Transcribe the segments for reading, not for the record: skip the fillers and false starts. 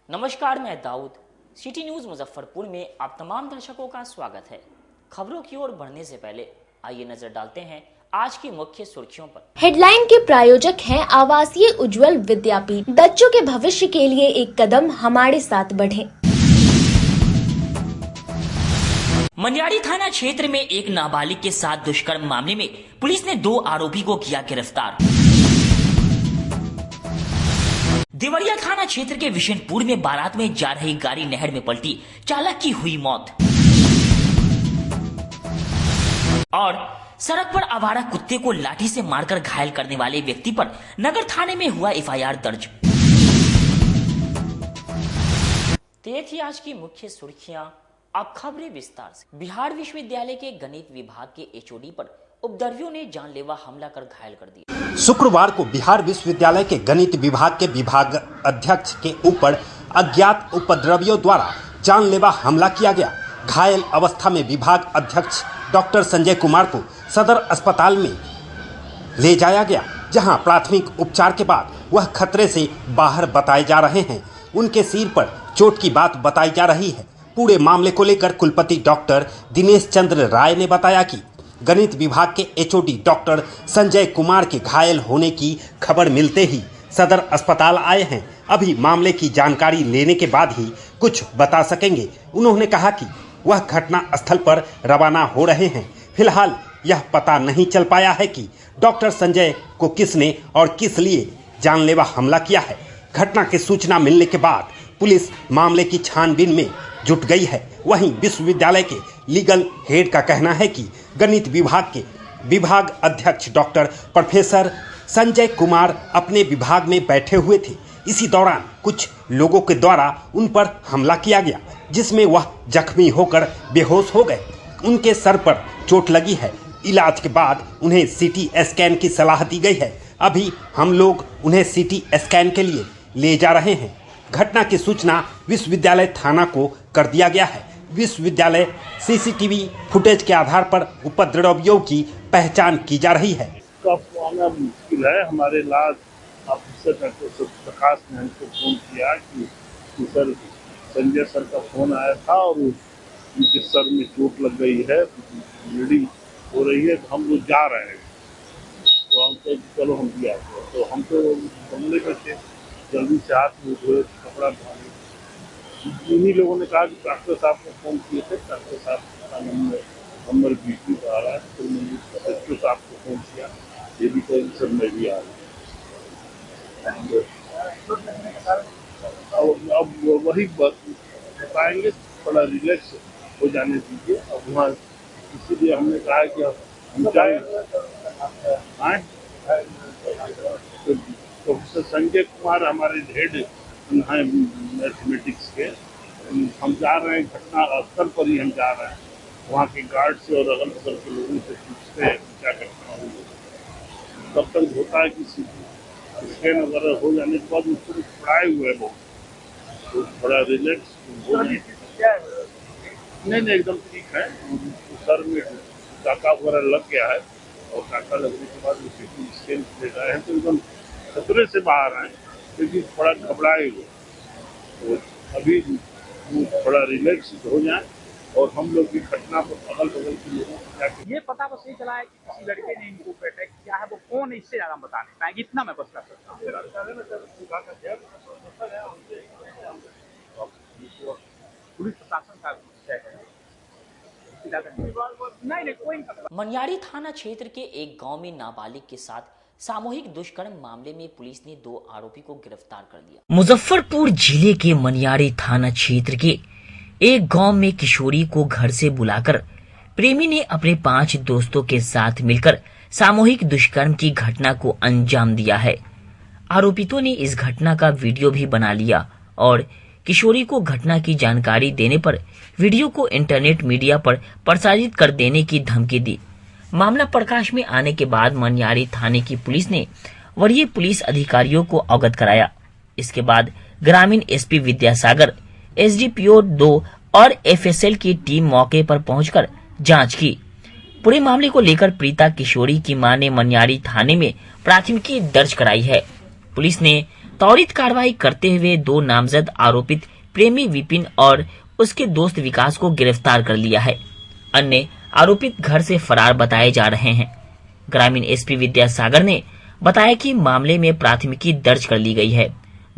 नमस्कार, मैं Dawood. City news Muzaffarpur में आप तमाम दर्शकों का स्वागत है। खबरों की ओर बढ़ने से पहले आइए नजर डालते हैं आज की मुख्य सुर्खियों पर। हेडलाइन के प्रायोजक हैं आवासीय उज्ज्वल विद्यापीठ। बच्चों के भविष्य के लिए एक कदम हमारे साथ बढ़ें। मनियारी थाना क्षेत्र में एक नाबालिग के साथ दुष्कर्म मामले में पुलिस ने 2 आरोपी को किया गिरफ्तार। देवरिया थाना क्षेत्र के विशनपुर में बारात में जा रही गाड़ी नहर में पलटी, चालक की हुई मौत। और सड़क पर आवारा कुत्ते को लाठी से मारकर घायल करने वाले व्यक्ति पर नगर थाने में हुआ एफआईआर दर्ज। तो ये थी आज की मुख्य सुर्खियां। अब खबरें विस्तार से। बिहार विश्वविद्यालय के गणित विभाग के एचओडी पर उपद्रवियों ने जानलेवा हमला कर घायल कर दिया। शुक्रवार को बिहार विश्वविद्यालय के गणित विभाग के विभाग अध्यक्ष के ऊपर अज्ञात उपद्रवियों द्वारा जानलेवा हमला किया गया। घायल अवस्था में विभाग अध्यक्ष डॉक्टर संजय कुमार को सदर अस्पताल में ले जाया गया, जहां प्राथमिक उपचार के बाद वह खतरे से बाहर बताए जा रहे हैं। उनके सिर पर चोट की बात बताई जा रही है। पूरे मामले को लेकर कुलपति डॉक्टर दिनेश चंद्र राय ने बताया कि गणित विभाग के एचओडी डॉक्टर संजय कुमार के घायल होने की खबर मिलते ही सदर अस्पताल आए हैं। अभी मामले की जानकारी लेने के बाद ही कुछ बता सकेंगे। उन्होंने कहा कि वह घटना स्थल पर रवाना हो रहे हैं। फिलहाल यह पता नहीं चल पाया है कि डॉक्टर संजय को किसने और किस लिए जानलेवा हमला किया है। घटना की सूचना मिलने के बाद पुलिस मामले की छानबीन में जुट गई है। वहीं विश्वविद्यालय के लीगल हेड का कहना है कि गणित विभाग के विभाग अध्यक्ष डॉक्टर प्रोफेसर संजय कुमार अपने विभाग में बैठे हुए थे। इसी दौरान कुछ लोगों के द्वारा उन पर हमला किया गया, जिसमें वह जख्मी होकर बेहोश हो गए। उनके सर पर चोट लगी है। इलाज के बाद उन्हें सीटी स्कैन की सलाह दी गई है। अभी हम लोग उन्हें सीटी स्कैन के लिए ले जा रहे हैं। घटना की सूचना विश्वविद्यालय थाना को कर दिया गया है। विश्वविद्यालय सीसीटीवी फुटेज के आधार पर उपद्रवियों की पहचान की जा रही है। आना मुश्किल है। हमारे लाज ऑफिसर डॉक्टर प्रकाश ने हमको फोन किया कि सर संजय सर का फोन आया था और उनके सर में चोट लग गई है, ब्लीडिंग हो रही है, तो हम लोग जा रहे हैं। तो हम कहे चलो हम भी आते हैं। तो हम तो बंगले में थे, जल्दी से हाथ मुँह धोए, कपड़ा धोए। इन्हीं लोगों ने कहा कि डॉक्टर साहब को फोन किए थे, डॉक्टर साहब का नंबर बीच में आ रहा है, तो मैंने डॉक्टर साहब को फोन किया। ये भी कहीं सर मैं भी आ रहा हूँ। अब वही बताएंगे, थोड़ा रिलैक्स हो जाने दीजिए। अब वहाँ इसीलिए हमने कहा कि हम जाए। प्रोफेसर संजय कुमार हमारे हेड हैं मैथमेटिक्स के। हम जा रहे हैं, घटना स्थल पर ही हम जा रहे हैं। वहाँ के गार्ड से और अगल बगल के लोगों से पूछते हैं क्या घटना हुई। तब तक होता है कि स्कैन वगैरह हो जाने के बाद उसको पढ़ाए हुए हैं लोग, तो थोड़ा रिलैक्स हो नहीं, एकदम ठीक है। सर में टाका वगैरह लग गया है और टाका लगने के बाद वो स्कैन ले रहे हैं, तो एकदम खतरे से बाहर आए, लेकिन थोड़ा घबराए हुए। तो अभी थोड़ा रिलैक्स हो जाए और हम लोग की घटना पर अगल बगल के लोगों को जाकर ये पता बस ये चला है कि किसी लड़के ने इनको पे अटैक किया है। वो कौन है इससे ज़्यादा बता नहीं पाएंगे, इतना मैं बस कर सकता हूँ। पुलिस प्रशासन का नहीं कोई। मनियारी थाना क्षेत्र के एक गांव में नाबालिग के साथ सामूहिक दुष्कर्म मामले में पुलिस ने 2 आरोपी को गिरफ्तार कर लिया। मुजफ्फरपुर जिले के मनियारी थाना क्षेत्र के एक गांव में किशोरी को घर से बुलाकर प्रेमी ने अपने 5 दोस्तों के साथ मिलकर सामूहिक दुष्कर्म की घटना को अंजाम दिया है। आरोपितों ने इस घटना का वीडियो भी बना लिया और किशोरी को घटना की जानकारी देने पर वीडियो को इंटरनेट मीडिया पर प्रसारित कर देने की धमकी दी। मामला प्रकाश में आने के बाद मनियारी थाने की पुलिस ने वरीय पुलिस अधिकारियों को अवगत कराया। इसके बाद ग्रामीण एसपी विद्यासागर, एसडीपीओ 2 और एफएसएल की टीम मौके पर पहुंचकर जांच की। पूरे मामले को लेकर पीड़िता किशोरी की मां ने मनियारी थाने में प्राथमिकी दर्ज कराई है। पुलिस ने त्वरित कार्रवाई करते हुए 2 नामजद आरोपित प्रेमी विपिन और उसके दोस्त विकास को गिरफ्तार कर लिया है। अन्य आरोपित घर से फरार बताए जा रहे हैं। ग्रामीण एसपी विद्यासागर ने बताया कि मामले में प्राथमिकी दर्ज कर ली गई है।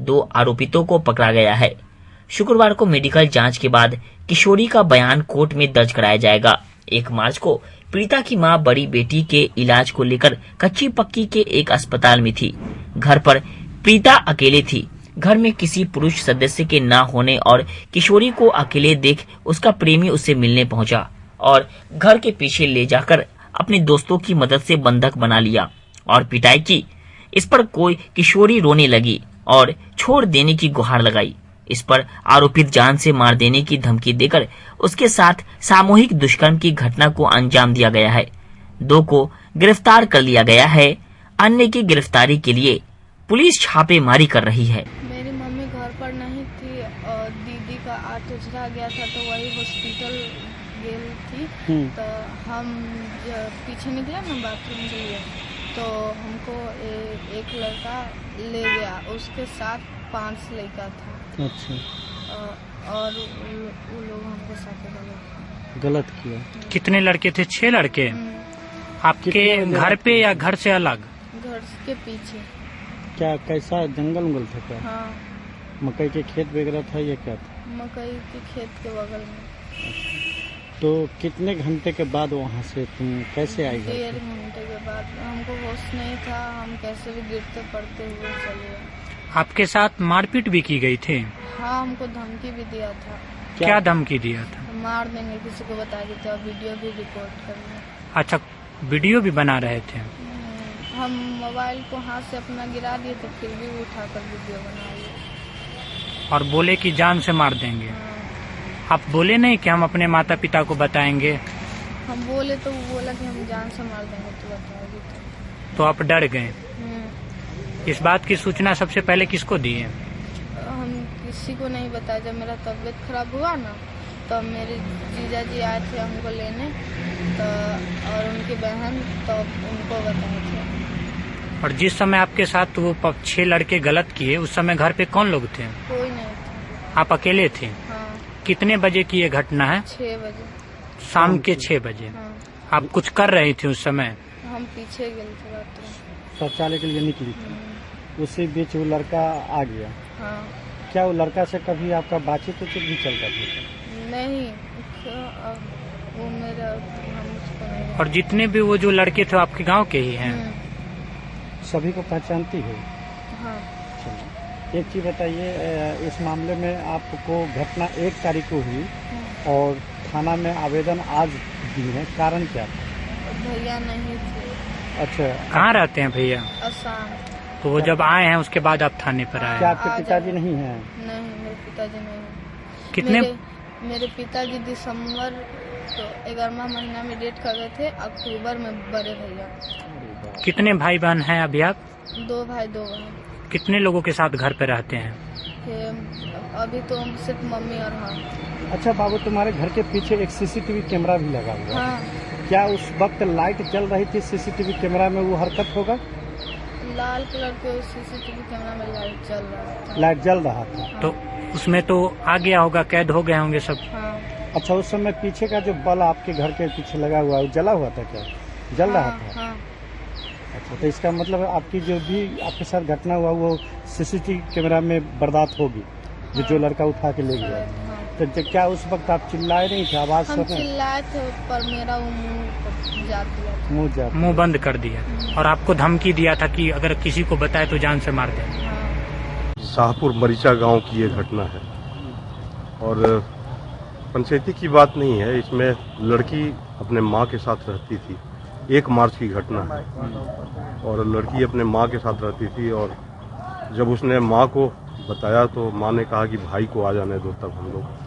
2 आरोपितों को पकड़ा गया है। शुक्रवार को मेडिकल जांच के बाद किशोरी का बयान कोर्ट में दर्ज कराया जाएगा। 1 मार्च को पीड़िता की मां बड़ी बेटी के इलाज को लेकर कच्ची पक्की के एक अस्पताल में थी। घर पर पीड़िता अकेले थी। घर में किसी पुरुष सदस्य के न होने और किशोरी को अकेले देख उसका प्रेमी उससे मिलने पहुंचा और घर के पीछे ले जाकर अपने दोस्तों की मदद से बंधक बना लिया और पिटाई की। इस पर कोई किशोरी रोने लगी और छोड़ देने की गुहार लगाई। इस पर आरोपित जान से मार देने की धमकी देकर उसके साथ सामूहिक दुष्कर्म की घटना को अंजाम दिया गया है। 2 को गिरफ्तार कर लिया गया है। अन्य की गिरफ्तारी के लिए पुलिस छापेमारी कर रही है। मेरी मम्मी घर पर नहीं थी और दीदी का आठ उजरा गया था तो वही हॉस्पिटल गई थी। तो हम पीछे निकले ना बाथरूम के लिए तो हमको एक लड़का ले गया, उसके साथ 5 लड़का था। अच्छा। और वो लोग हमको साथ गलत किया। कितने लड़के थे? 6 लड़के। आपके घर पे या घर से अलग? घर के पीछे। क्या कैसा जंगल उंगल था क्या? हाँ। मकई के खेत वगैरह था या क्या था? मकई के खेत के बगल में। तो कितने घंटे के बाद वहाँ से तुम कैसे आई? 1.5 घंटे के बाद। हमको होश नहीं था, हम कैसे भी गिरते पड़ते हुए चले। आपके साथ मारपीट भी की गई थी? हाँ, हमको धमकी भी दिया था। क्या धमकी दिया था? मार देंगे किसी को बता के, तो वीडियो भी रिकॉर्ड करना। अच्छा, वीडियो भी बना रहे थे? हम मोबाइल को हाथ से अपना गिरा दिए थे, फिर भी उठाकर वीडियो बना लिए और बोले कि जान से मार देंगे। आप बोले नहीं कि हम अपने माता पिता को बताएंगे? हम बोले तो वो बोला कि हम जान से मार देंगे तो बताओगे। तो आप डर गए? इस बात की सूचना सबसे पहले किसको दी है? हम किसी को नहीं बताया। जब मेरा तबीयत खराब हुआ ना तो मेरे जीजा जी आए थे हमको लेने तो और उनकी बहन, तो उनको बताए थे। और जिस समय आपके साथ वो 6 लड़के गलत किए उस समय घर पे कौन लोग थे? कोई नहीं था। आप अकेले थे? हाँ। कितने बजे की ये घटना है? 6 बजे। शाम के 6 बजे। हाँ। आप कुछ कर रही थी उस समय? हम पीछे गए थे बाथरूम। शौचालय के लिए निकली थी। उसी बीच वो लड़का आ गया। हाँ। क्या वो लड़का से कभी आपका बातचीत भी चलता था? नहीं, वो मेरा हम उसको नहीं। और जितने भी वो जो लड़के थे आपके गांव के ही हैं? सभी को पहचानती है? हाँ। एक चीज बताइए, इस मामले में आपको घटना 1 तारीख को हुई और थाना में आवेदन आज दी है, कारण क्या था? भैया नहीं थे। अच्छा। कहाँ रहते हैं भैया? आसाम। तो वो जब आए हैं उसके बाद आप थाने पर आए? क्या आपके पिताजी नहीं हैं? नहीं, मेरे पिताजी नहीं। कितने? मेरे पिताजी दिसंबर तो 11वां महीना में डेट कर गए थे, अक्टूबर में बड़े भैया। कितने भाई बहन हैं अभी आप? 2 भाई 2 बहन। कितने लोगों के साथ घर पे रहते हैं? अभी तो सिर्फ मम्मी और हम। अच्छा बाबू, तुम्हारे घर के पीछे एक सीसीटीवी कैमरा भी लगा हुआ है। हाँ। क्या उस वक्त लाइट जल रही थी सीसीटीवी कैमरा में? वो हरकत होगा? लाल कलर के सीसीटीवी कैमरा में लाइट जल रहा था। लाइट जल रहा था। हाँ। तो उसमें तो आ गया होगा, कैद हो गए होंगे सब। हाँ। अच्छा, उस समय पीछे का जो बल्ब आपके घर के पीछे लगा हुआ है वो जला हुआ था क्या? जल रहा था? हाँ। अच्छा, तो इसका मतलब आपकी जो भी आपके साथ घटना हुआ वो सीसीटीवी कैमरा में बर्दाश्त होगी। हाँ। जो लड़का उठा के ले गया। हाँ। तो क्या उस वक्त आप चिल्लाए नहीं थे? आवाज हम चिल्लाए थे पर मेरा मुंह जात दिया। मुंह बंद कर दिया। और आपको धमकी दिया था कि अगर किसी को बताए तो जान से मार दे। शाहपुर मरीचा गांव की ये घटना है और पंचायती की बात नहीं है। इसमें लड़की अपने माँ के साथ रहती थी। 1 मार्च की घटना है और लड़की अपने माँ के साथ रहती थी और जब उसने माँ को बताया तो माँ ने कहा कि भाई को आ जाने दो, तब हम लोग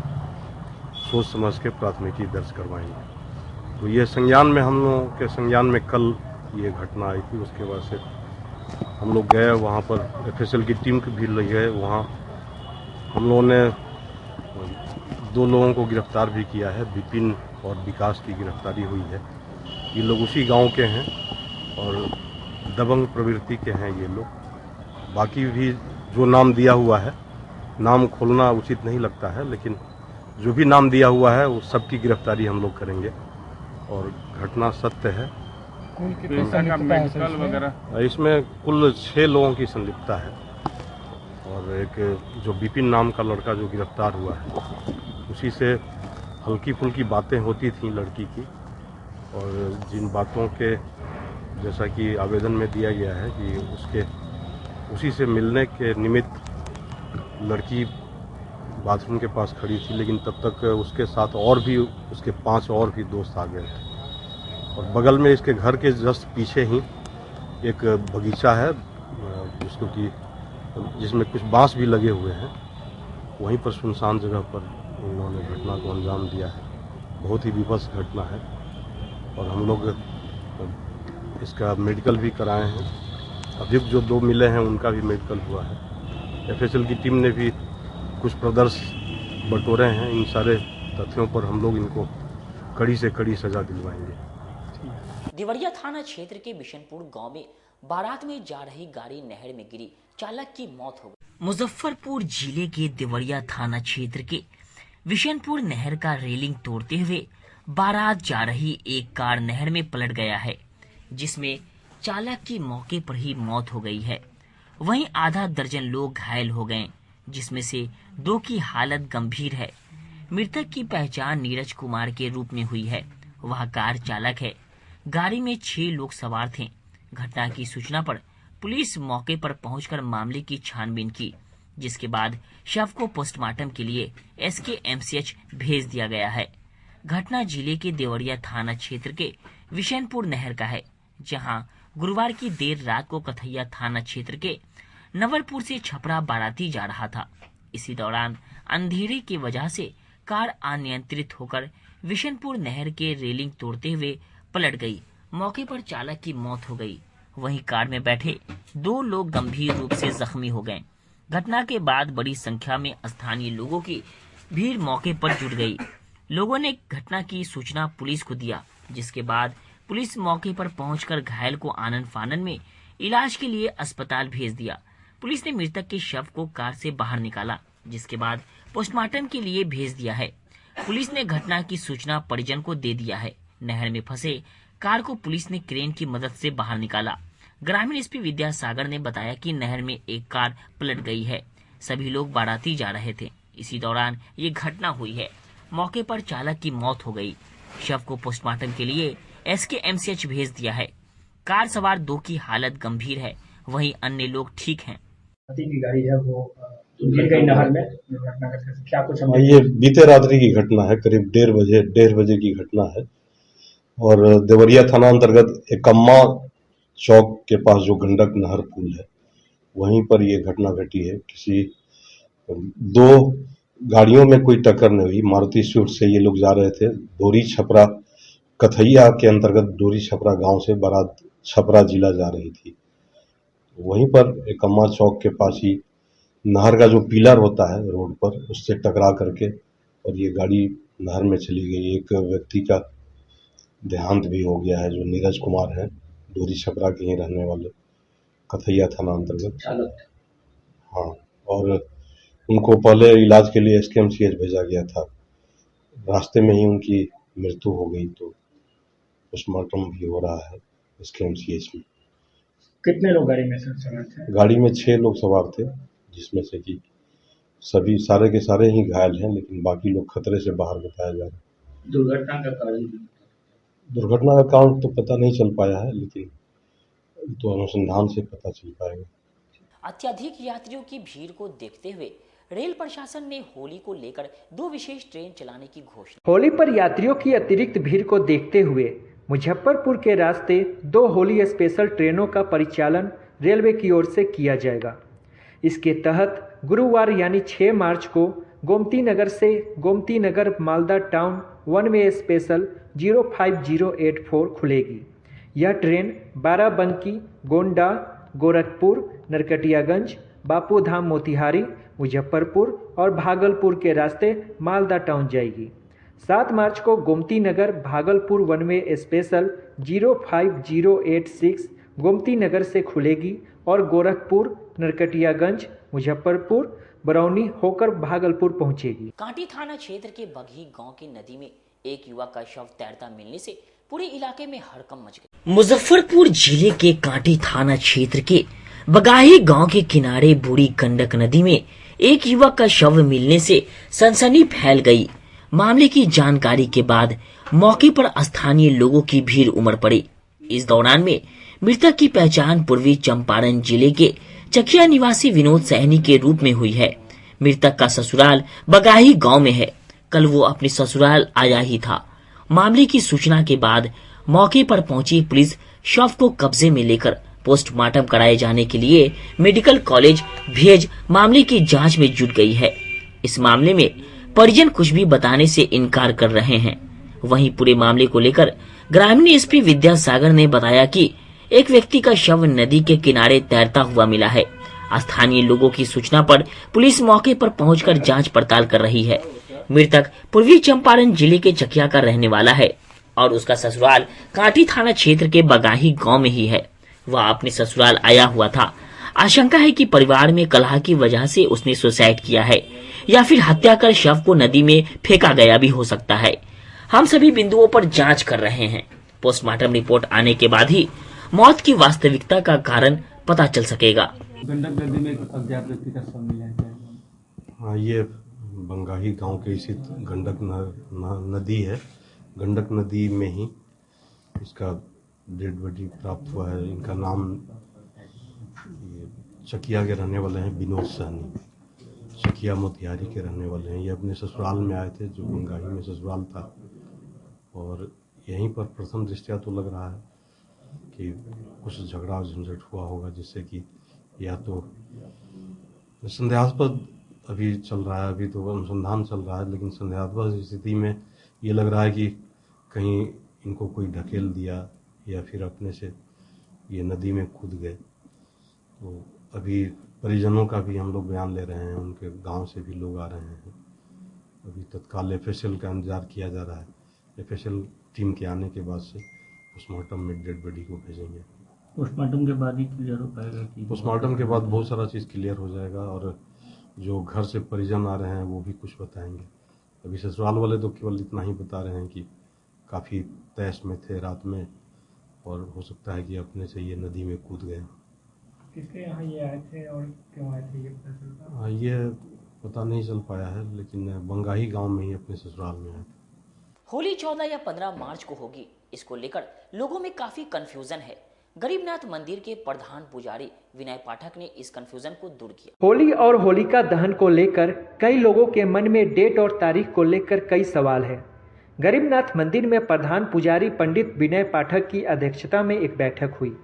सोच समझ के प्राथमिकी दर्ज करवाएंगे। तो ये संज्ञान में, हम लोगों के संज्ञान में कल ये घटना आई थी। उसके बाद से हम लोग गए वहाँ पर, FSL की टीम भी ले गए वहाँ। हम लोगों ने 2 लोगों को गिरफ्तार भी किया है। विपिन और विकास की गिरफ्तारी हुई है। ये लोग उसी गांव के हैं और दबंग प्रवृत्ति के हैं ये लोग। बाकी भी जो नाम दिया हुआ है, नाम खोलना उचित नहीं लगता है, लेकिन जो भी नाम दिया हुआ है वो सबकी गिरफ्तारी हम लोग करेंगे और घटना सत्य है। मेडिकल वगैरह इसमें कुल 6 लोगों की संलिप्तता है और एक जो विपिन नाम का लड़का जो गिरफ्तार हुआ है उसी से हल्की फुल्की बातें होती थी लड़की की, और जिन बातों के जैसा कि आवेदन में दिया गया है कि उसी से मिलने के निमित्त लड़की बाथरूम के पास खड़ी थी, लेकिन तब तक उसके साथ और भी उसके 5 और भी दोस्त आ गए थे। और बगल में इसके घर के जस्ट पीछे ही एक बगीचा है जिसमें कुछ बांस भी लगे हुए हैं। वहीं पर सुनसान जगह पर उन्होंने घटना को अंजाम दिया है। बहुत ही विभत्स घटना है और हम लोग इसका मेडिकल भी कराए हैं। अभियुक्त जो 2 मिले हैं उनका भी मेडिकल हुआ है। एफएसएल की टीम ने भी कुछ प्रदर्श बटोरे हैं। इन सारे तथ्यों पर हम लोग इनको कड़ी से कड़ी सजा दिलवाएंगे। देवरिया थाना क्षेत्र के बिशनपुर गांव में बारात में जा रही गाड़ी नहर में गिरी, चालक की मौत हो गई। मुजफ्फरपुर जिले के देवरिया थाना क्षेत्र के बिशनपुर नहर का रेलिंग तोड़ते हुए बारात जा रही एक कार नहर में पलट गया है, जिसमें चालक की मौके पर ही मौत हो गई है। वहीं आधा दर्जन लोग घायल हो गए, जिसमें से 2 की हालत गंभीर है। मृतक की पहचान नीरज कुमार के रूप में हुई है। वह कार चालक है। गाड़ी में 6 लोग सवार थे। घटना की सूचना पर पुलिस मौके पर पहुंचकर मामले की छानबीन की, जिसके बाद शव को पोस्टमार्टम के लिए SKMCH भेज दिया गया है। घटना जिले के देवरिया थाना क्षेत्र के विशनपुर नहर का है, जहां गुरुवार की देर रात को कथैया थाना क्षेत्र के नवलपुर से छपरा बाराती जा रहा था। इसी दौरान अंधेरे की वजह से कार अनियंत्रित होकर विशनपुर नहर के रेलिंग तोड़ते हुए पलट गई। मौके पर चालक की मौत हो गई। वहीं कार में बैठे 2 लोग गंभीर रूप से जख्मी हो गए। घटना के बाद बड़ी संख्या में स्थानीय लोगों की भीड़ मौके पर जुट गई। लोगों ने घटना की सूचना पुलिस को दिया, जिसके बाद पुलिस मौके पर पहुंचकर घायल को आनन फानन में इलाज के लिए अस्पताल भेज दिया। पुलिस ने मृतक के शव को कार से बाहर निकाला, जिसके बाद पोस्टमार्टम के लिए भेज दिया है। पुलिस ने घटना की सूचना परिजन को दे दिया है। नहर में फंसे कार को पुलिस ने क्रेन की मदद से बाहर निकाला। ग्रामीण एसपी विद्यासागर ने बताया कि नहर में एक कार पलट गई है। सभी लोग बाराती जा रहे थे। इसी दौरान ये घटना हुई है। मौके पर चालक की मौत हो गई। शव को पोस्टमार्टम के लिए SKMCH भेज दिया है। कार सवार 2 की हालत गंभीर है, वहीं अन्य लोग ठीक हैं। की गाड़ी है वो गिर गई नहर में। क्या कुछ ये बीते रात्रि की घटना है। करीब 1:30 बजे की घटना है और देवरिया थाना अंतर्गत एकम्मा चौक के पास जो गंडक नहर पुल है वहीं पर ये घटना घटी है। किसी 2 गाड़ियों में कोई टक्कर नहीं हुई। मारुति स्विफ्ट से ये लोग जा रहे थे। डोरी छपरा कथैया के अंतर्गत डोरी छपरा गांव से बारात छपरा जिला जा रही थी। वहीं पर एकम्मा चौक के पास ही नहर का जो पिलर होता है रोड पर, उससे टकरा करके और ये गाड़ी नहर में चली गई। एक व्यक्ति का देहांत भी हो गया है, जो नीरज कुमार है, डोरी छपरा के ही रहने वाले, कथैया थाना अंतर्गत। हाँ, और उनको पहले इलाज के लिए SKMCH भेजा गया था। रास्ते में ही उनकी मृत्यु हो गई, तो पोस्टमार्टम भी हो रहा है SKMCH में। कितने लोग गाड़ी में सवार थे? गाड़ी में 6 लोग सवार थे, जिसमें से कि सभी सारे के सारे ही घायल हैं, लेकिन बाकी लोग खतरे से बाहर बताया जा रहा है। दुर्घटना का कारण तो पता नहीं चल पाया है, लेकिन तो अनुसंधान से पता चल पाएगा। अत्यधिक यात्रियों की भीड़ को देखते हुए रेल प्रशासन ने होली को लेकर 2 विशेष ट्रेन चलाने की घोषणा। होली पर यात्रियों की अतिरिक्त भीड़ को देखते हुए मुजफ्फरपुर के रास्ते 2 होली स्पेशल ट्रेनों का परिचालन रेलवे की ओर से किया जाएगा। इसके तहत गुरुवार यानी 6 मार्च को गोमती नगर से गोमती नगर मालदा टाउन 1 वे स्पेशल 05084 खुलेगी। यह ट्रेन बाराबंकी, गोंडा, गोरखपुर, नरकटियागंज, बापूधाम मोतिहारी, मुजफ्फरपुर और भागलपुर के रास्ते मालदा टाउन जाएगी। 7 मार्च को गोमती नगर भागलपुर 1 वे स्पेशल 05086 गोमती नगर से खुलेगी और गोरखपुर नरकटियागंज, मुजफ्फरपुर, बरौनी होकर भागलपुर पहुंचेगी। कांटी थाना क्षेत्र के बघी गांव की नदी में एक युवक का शव तैरता मिलने से पूरे इलाके में हड़कंप मच गई। मुजफ्फरपुर जिले के कांटी थाना क्षेत्र के बगाही गांव के किनारे बूढ़ी गंडक नदी में एक युवक का शव मिलने से सनसनी फैल गई। मामले की जानकारी के बाद मौके पर स्थानीय लोगों की भीड़ उमड़ पड़ी। इस दौरान में मृतक की पहचान पूर्वी चंपारण जिले के चकिया निवासी विनोद सहनी के रूप में हुई है। मृतक का ससुराल बगाही गांव में है। कल वो अपने ससुराल आया ही था। मामले की सूचना के बाद मौके पर पहुंची पुलिस शव को कब्जे में लेकर पोस्टमार्टम कराए जाने के लिए मेडिकल कॉलेज भेज मामले की जांच में जुट गई है। इस मामले में परिजन कुछ भी बताने से इनकार कर रहे हैं। वहीं पूरे मामले को लेकर ग्रामीण एसपी विद्यासागर ने बताया कि एक व्यक्ति का शव नदी के किनारे तैरता हुआ मिला है। स्थानीय लोगों की सूचना पर पुलिस मौके पर पहुंचकर जांच पड़ताल कर रही है। मृतक पूर्वी चंपारण जिले के चकिया का रहने वाला है और उसका ससुराल कांटी थाना क्षेत्र के बगाही गांव में ही है। वह अपने ससुराल आया हुआ था। आशंका है कि परिवार में कलह की वजह से उसने सुसाइड किया है या फिर हत्या कर शव को नदी में फेंका गया भी हो सकता है। हम सभी बिंदुओं पर जांच कर रहे हैं। पोस्टमार्टम रिपोर्ट आने के बाद ही मौत की वास्तविकता का कारण पता चल सकेगा। गंडक नदी में अज्ञात व्यक्ति का शव मिला है। हाँ, ये बंगाही गांव के स्थित गंडक नदी है। गंडक नदी में ही इसका डेड बॉडी प्राप्त हुआ है। इनका नाम चकिया के रहने वाले हैं विनोद सहनी, चकिया मोतिहारी के रहने वाले हैं। ये अपने ससुराल में आए थे, जो बंगाही में ससुराल था, और यहीं पर प्रथम दृष्टया तो लग रहा है कि कुछ झगड़ा झंझट हुआ होगा, जिससे कि या तो संदेहास्पद अभी चल रहा है, अभी तो अनुसंधान चल रहा है, लेकिन संदेहास्पद स्थिति में ये लग रहा है कि कहीं इनको कोई ढकेल दिया या फिर अपने से ये नदी में कूद गए। तो अभी परिजनों का भी हम लोग बयान ले रहे हैं, उनके गांव से भी लोग आ रहे हैं। अभी तत्काल एफएसएल का इंतजार किया जा रहा है। एफएसएल टीम के आने के बाद से पोस्टमार्टम में डेड बॉडी को भेजेंगे। पोस्टमार्टम के बाद ही क्लियर हो पाएगा कि पोस्टमार्टम के बाद बहुत सारा चीज़ क्लियर हो जाएगा, और जो घर से परिजन आ रहे हैं वो भी कुछ बताएंगे। अभी ससुराल वाले तो केवल इतना ही बता रहे हैं कि काफ़ी तैश में थे रात में, और हो सकता है कि अपने से ये नदी में कूद गए। किसके यहाँ ये आए थे और क्यों आए थे, ये पता चलता? हाँ, ये पता नहीं चल पाया है, लेकिन बंगाही गांव में ही अपने ससुराल में आए थे। होली 14 या 15 मार्च को होगी, इसको लेकर लोगों में काफी कंफ्यूजन है। गरीबनाथ मंदिर के प्रधान पुजारी विनय पाठक ने इस कंफ्यूजन को दूर किया। होली और होलिका दहन को लेकर कई लोगों के मन में डेट और तारीख को लेकर कई सवाल है। गरीबनाथ मंदिर में प्रधान पुजारी पंडित विनय पाठक की अध्यक्षता में एक बैठक हुई।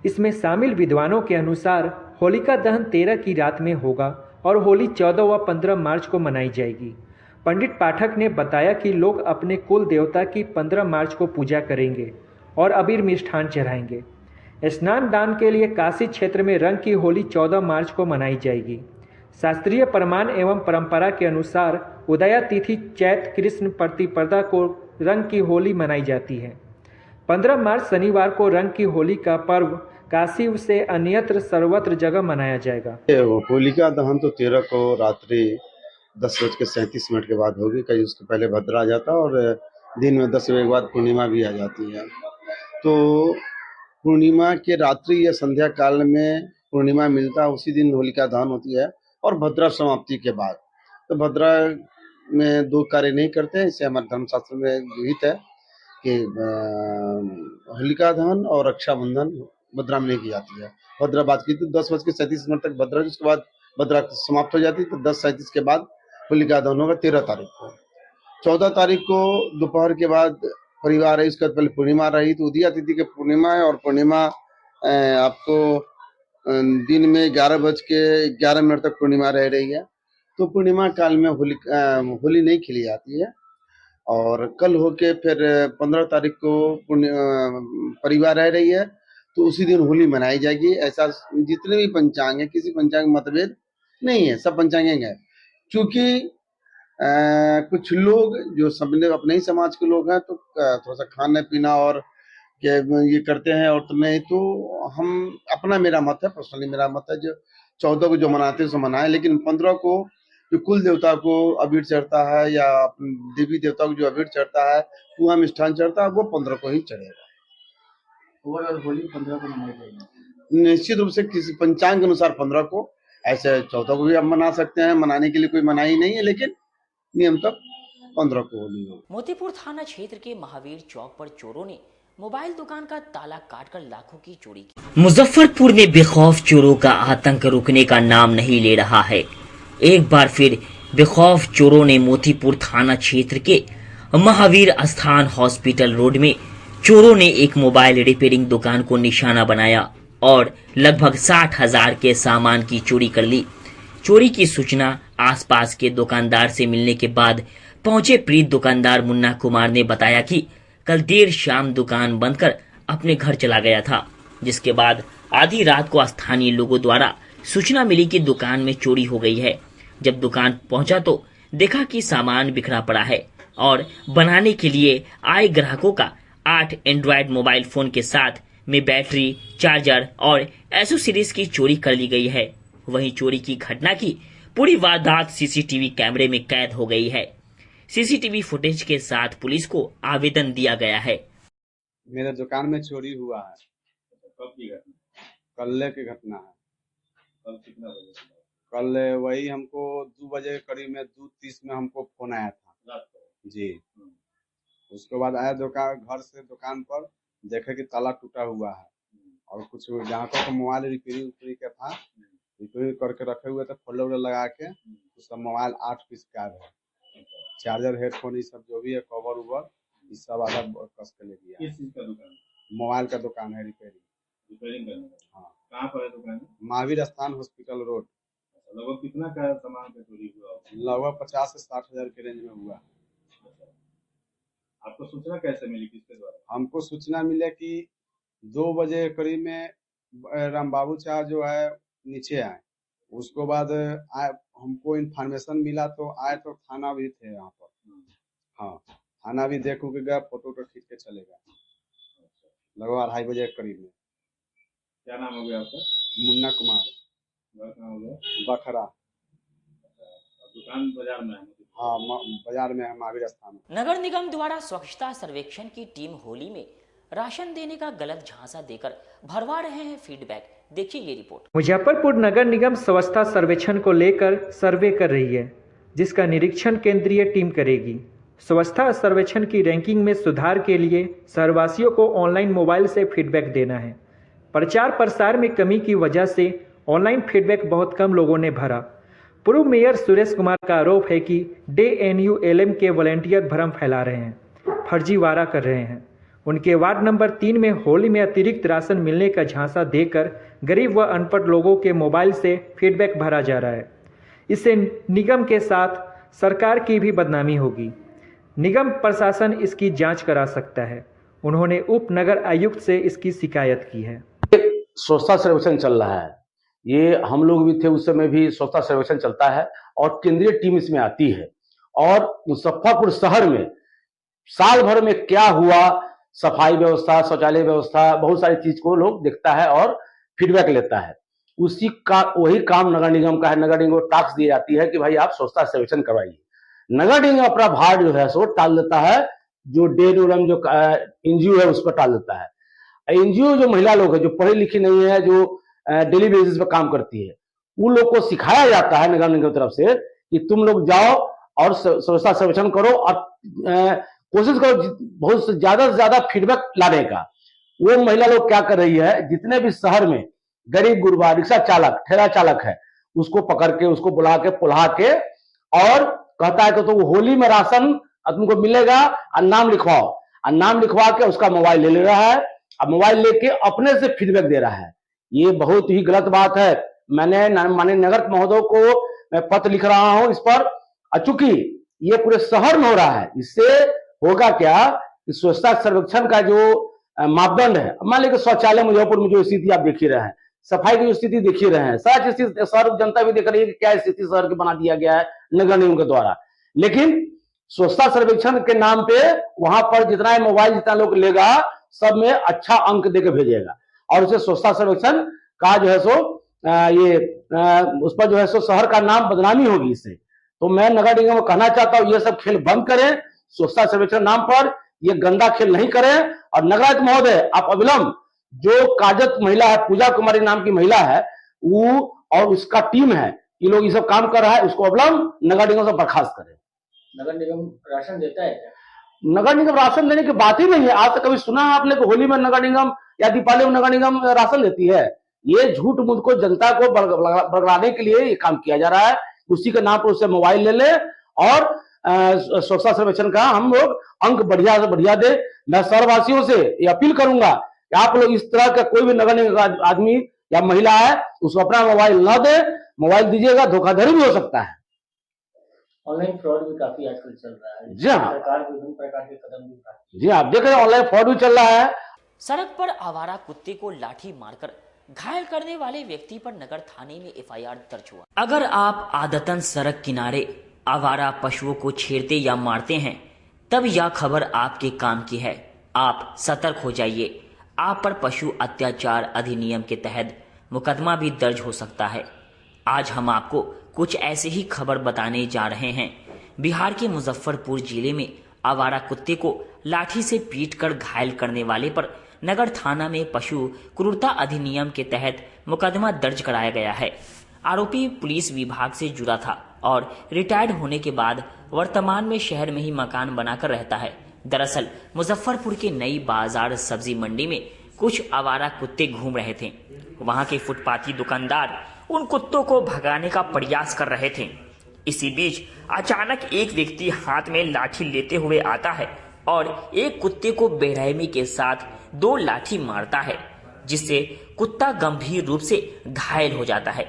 इसमें शामिल विद्वानों के अनुसार होलिका दहन 13 की रात में होगा और होली 14 व 15 मार्च को मनाई जाएगी। पंडित पाठक ने बताया कि लोग अपने कुल देवता की 15 मार्च को पूजा करेंगे और अबीर मिष्ठान चढ़ाएंगे। स्नान दान के लिए काशी क्षेत्र में रंग की होली 14 मार्च को मनाई जाएगी। शास्त्रीय प्रमाण एवं परंपरा के अनुसार उदया तिथि चैत कृष्ण प्रतिपदा को रंग की होली मनाई जाती है। 15 मार्च शनिवार को रंग की होली का पर्व काशी से अन्यत्र सर्वत्र जगह मनाया जाएगा। होलिका दहन तो 13 को रात्रि 10:37 के बाद होगी। कहीं उसके पहले भद्रा आ जाता है और दिन में 10 बजे के बाद पूर्णिमा भी आ जाती है। तो पूर्णिमा के रात्रि या संध्या काल में पूर्णिमा मिलता है, उसी दिन होलिका दहन होती है। और भद्रा समाप्ति के बाद तो भद्रा में 2 कार्य नहीं करते हैं। इसे हमारे धर्मशास्त्र में विहित है कि होलिका दहन और रक्षाबंधन भद्रा में नहीं की जाती है। भद्रा बात की तो 10:37 तक भद्रा, उसके बाद भद्रा समाप्त हो जाती है। तो 10:37 के बाद होलिका दहन होगा 13 तारीख को। 14 तारीख को दोपहर के बाद परिवार है, इसका पहले पूर्णिमा रही तो उदया तिथि के पूर्णिमा है। और पूर्णिमा आपको दिन में 11:11 तक पूर्णिमा रह रही है। तो पूर्णिमा काल में होली नहीं खेली जाती है। और कल होके फिर 15 तारीख को परिवार रह रही है, तो उसी दिन होली मनाई जाएगी। ऐसा जितने भी पंचांग है, किसी पंचांग मतभेद नहीं है, सब पंचांग है। क्योंकि कुछ लोग जो अपने ही समाज के लोग हैं, तो थोड़ा सा खाना पीना और ये करते हैं और तो नहीं। तो हम मेरा मत है, पर्सनली मेरा मत है, जो 14 को जो मनाते हैं सो मनाए, लेकिन 15 को जो कुल देवता को अबीर चढ़ता है या देवी देवता को जो अबीर चढ़ता है, कुआं मिष्ठान चढ़ता है, वो 15 को ही चढ़ेगा। ओवरऑल होली 15 को मनाई जाएगी। निश्चित रूप से किसी पंचांग के अनुसार 15 को, ऐसे 14 को भी आप मना सकते हैं, मनाने के लिए कोई मनाही नहीं है, लेकिन नियम तक 15 को होली हो। मोतीपुर थाना क्षेत्र के महावीर चौक पर चोरों ने मोबाइल दुकान का ताला काटकर लाखों की चोरी की। मुजफ्फरपुर में बेखौफ चोरों का आतंक रुकने का नाम नहीं ले रहा है। एक बार फिर बेखौफ चोरों ने मोतीपुर थाना क्षेत्र के महावीर स्थान हॉस्पिटल रोड में चोरों ने एक मोबाइल रिपेयरिंग दुकान को निशाना बनाया और लगभग 60,000 के सामान की चोरी कर ली। चोरी की सूचना आसपास के दुकानदार से मिलने के बाद पहुंचे प्रीत दुकानदार मुन्ना कुमार ने बताया कि कल देर शाम दुकान बंद कर अपने घर चला गया था, जिसके बाद आधी रात को स्थानीय लोगों द्वारा सूचना मिली कि दुकान में चोरी हो गई है। जब दुकान पहुंचा तो देखा कि सामान बिखरा पड़ा है और बनाने के लिए आए ग्राहकों का 8 एंड्रॉयड मोबाइल फोन के साथ में बैटरी, चार्जर और एसेसरीज की चोरी कर ली गई है। वहीं चोरी की घटना की पूरी वारदात सीसीटीवी कैमरे में कैद हो गई है। सीसीटीवी फुटेज के साथ पुलिस को आवेदन दिया गया है। मेरे दुकान में चोरी हुआ है। कब की घटना? कल की घटना है। कल कितना बजे? कल वही हमको 2 बजे करीब में 2:30 में हमको फोन आया था रात को। जी। उसके बाद आया घर से दुकान पर, देखे कि ताला टूटा हुआ है और कुछ ग्राहकों को मोबाइल रिपेयरिंग का था, रिपेयरिंग करके रखे हुए थे, फोल्डर लगा के उसका मोबाइल 8 पीस गायब है। चार्जर, हेडफोन, ये सब जो भी है, कवर उवर, ये सब आधा कस के ले गया। किस चीज का दुकान? मोबाइल का दुकान है, रिपेयरिंग करने का। हाँ। कहाँ पर है दुकान? महावीर स्थान हॉस्पिटल रोड। लगभग कितना का सामान का चोरी हुआ? लगभग 50 से 60 हजार के रेंज में हुआ। आपको सूचना कैसे मिली, किसके द्वारा? हमको सूचना मिला कि 2 बजे करीब में राम बाबू चार जो है नीचे आए। उसको बाद हमको इन्फॉर्मेशन मिला तो आए, तो थाना भी थे यहाँ पर। हाँ, थाना भी देखो के गया, फोटो तो खींच के चले गए लगभग 2:30 बजे करीब में। क्या नाम हो गया आपका? मुन्ना कुमार। घर कहाँ हो गया? बखरा। दुकान बाजार में है? हाँ, बाजार में है, महावीर स्थान। नगर निगम द्वारा स्वच्छता सर्वेक्षण की टीम होली में राशन देने का गलत झांसा देकर भरवा रहे हैं फीडबैक। देखिए ये रिपोर्ट। मुजफ्फरपुर नगर निगम स्वच्छता सर्वेक्षण को लेकर सर्वे कर रही है, जिसका निरीक्षण केंद्रीय टीम करेगी। स्वच्छता सर्वेक्षण की रैंकिंग में सुधार के लिए शहरवासियों को ऑनलाइन मोबाइल से फीडबैक देना है। प्रचार प्रसार में कमी की वजह से ऑनलाइन फीडबैक बहुत कम लोगों ने भरा। पूर्व मेयर सुरेश कुमार का आरोप है कि DNULM के वॉलंटियर भ्रम फैला रहे हैं, फर्जीवाड़ा कर रहे हैं। उनके वार्ड नंबर 3 में होली में अतिरिक्त राशन मिलने का झांसा देकर गरीब व अनपढ़ लोगों के मोबाइल से फीडबैक भरा जा रहा है। इससे निगम के साथ सरकार की भी बदनामी होगी। निगम प्रशासन इसकी जांच करा सकता है। उन्होंने उप नगर आयुक्त से इसकी शिकायत की है। स्वच्छता सर्वेक्षण चल रहा है, ये हम लोग भी थे, उस समय भी स्वच्छता सर्वेक्षण चलता है और केंद्रीय टीम इसमें आती है। और मुजफ्फरपुर शहर में साल भर में क्या हुआ, सफाई व्यवस्था, शौचालय व्यवस्था, बहुत सारी चीज को लोग देखता है और फीडबैक लेता है। उसी का वही काम नगर निगम का है। नगर निगम को टास्क दी जाती है कि भाई आप स्वच्छता सर्वेक्षण करवाइए। नगर निगम अपना भार जो है सो टाल देता है, जो DNULM जो NGO है उस पर टाल देता है। NGO जो महिला लोग है, जो पढ़ी लिखी नहीं है, जो डेली बेसिस पे काम करती है, उन लोग को सिखाया जाता है नगर निगम की तरफ से कि तुम लोग जाओ और स्वच्छता सर्वेक्षण करो और कोशिश करो बहुत से ज्यादा फीडबैक लाने का। वो महिला लोग क्या कर रही है, जितने भी शहर में गरीब गुरबा, रिक्शा चालक, ठेला चालक है, उसको पकड़ के, उसको बुला के, पुल्हा के और कहता है कि तो होली में राशन तुमको मिलेगा और नाम लिखवाओ, और नाम लिखवा के उसका मोबाइल ले रहा है। अब मोबाइल लेके अपने से फीडबैक दे रहा है। ये बहुत ही गलत बात है। मैंने माननीय नगर महोदय को मैं पत्र लिख रहा हूं इस पर, चूंकि ये पूरे शहर में हो रहा है। इससे होगा क्या, स्वच्छता सर्वेक्षण का जो मापदंड है, मान लीजिए शौचालय मुजफ्फरपुर में जो स्थिति आप देख ही रहे हैं, सफाई की स्थिति देख ही रहे हैं, सारी स्थिति शहर जनता भी देख रही है कि क्या स्थिति शहर की बना दिया गया है नगर निगम के द्वारा। लेकिन स्वच्छता सर्वेक्षण के नाम पे वहां पर जितना मोबाइल जितना लोग लेगा, सब में अच्छा अंक देकर भेजेगा और उसे स्वच्छता सर्वेक्षण का जो है सो उस पर जो है सो शहर का नाम बदनामी होगी इससे। तो मैं नगर निगम को कहना चाहता हूँ ये सब खेल बंद करें, स्वच्छता सर्वेक्षण नाम पर ये गंदा खेल नहीं करें। और नगरायुक्त महोदय आप अविलंब जो कार्यरत महिला है, पूजा कुमारी नाम की महिला है, वो और उसका टीम है, ये लोग ये सब काम कर रहा है, उसको अविलंब नगर निगम से बर्खास्त करें। नगर निगम राशन देता है क्या? नगर निगम राशन देने की बात ही नहीं है। आज तक कभी सुना है आपने कि होली में नगर निगम या दीपावली में नगर निगम राशन देती है? ये झूठ मूठ को जनता को बरगलाने के लिए ये काम किया जा रहा है। उसी के नाम पर उससे मोबाइल ले ले और स्वच्छता सर्वेक्षण का हम लोग अंक बढ़िया से बढ़िया दे। मैं शहरवासियों से ये अपील करूंगा कि आप लोग इस तरह का कोई भी नगर निगम आदमी या महिला है उसको अपना मोबाइल न दे। मोबाइल दीजिएगा धोखाधड़ी भी हो सकता है। ऑनलाइन फ्रॉड भी काफी आजकल चल रहा है। जी हाँ, सरकार विभिन्न प्रकार के कदम भी उठाती है। जी आप देख रहे हैं ऑनलाइन फ्रॉड भी चल रहा है। सड़क पर आवारा कुत्ते को लाठी मारकर घायल करने वाले व्यक्ति पर नगर थाने में एफआईआर दर्ज हुआ। अगर आप आदतन सड़क किनारे आवारा पशुओं को छेड़ते या मारते हैं तब यह खबर आपके काम की है। आप सतर्क हो जाइए। आप पर पशु अत्याचार अधिनियम के तहत मुकदमा भी दर्ज हो सकता है। आज हम आपको कुछ ऐसे ही खबर बताने जा रहे हैं। बिहार के मुजफ्फरपुर जिले में आवारा कुत्ते को लाठी से पीटकर घायल करने वाले पर नगर थाना में पशु क्रूरता अधिनियम के तहत मुकदमा दर्ज कराया गया है। आरोपी पुलिस विभाग से जुड़ा था और रिटायर्ड होने के बाद वर्तमान में शहर में ही मकान बनाकर रहता है। दरअसल मुजफ्फरपुर के नई बाजार सब्जी मंडी में कुछ आवारा कुत्ते घूम रहे थे। वहां के फुटपाथी दुकानदार उन कुत्तों को भगाने का प्रयास कर रहे थे। इसी बीच अचानक एक व्यक्ति हाथ में लाठी लेते हुए आता है और एक कुत्ते को बेरहमी के साथ 2 लाठी मारता है, जिससे कुत्ता गंभीर रूप से घायल हो जाता है।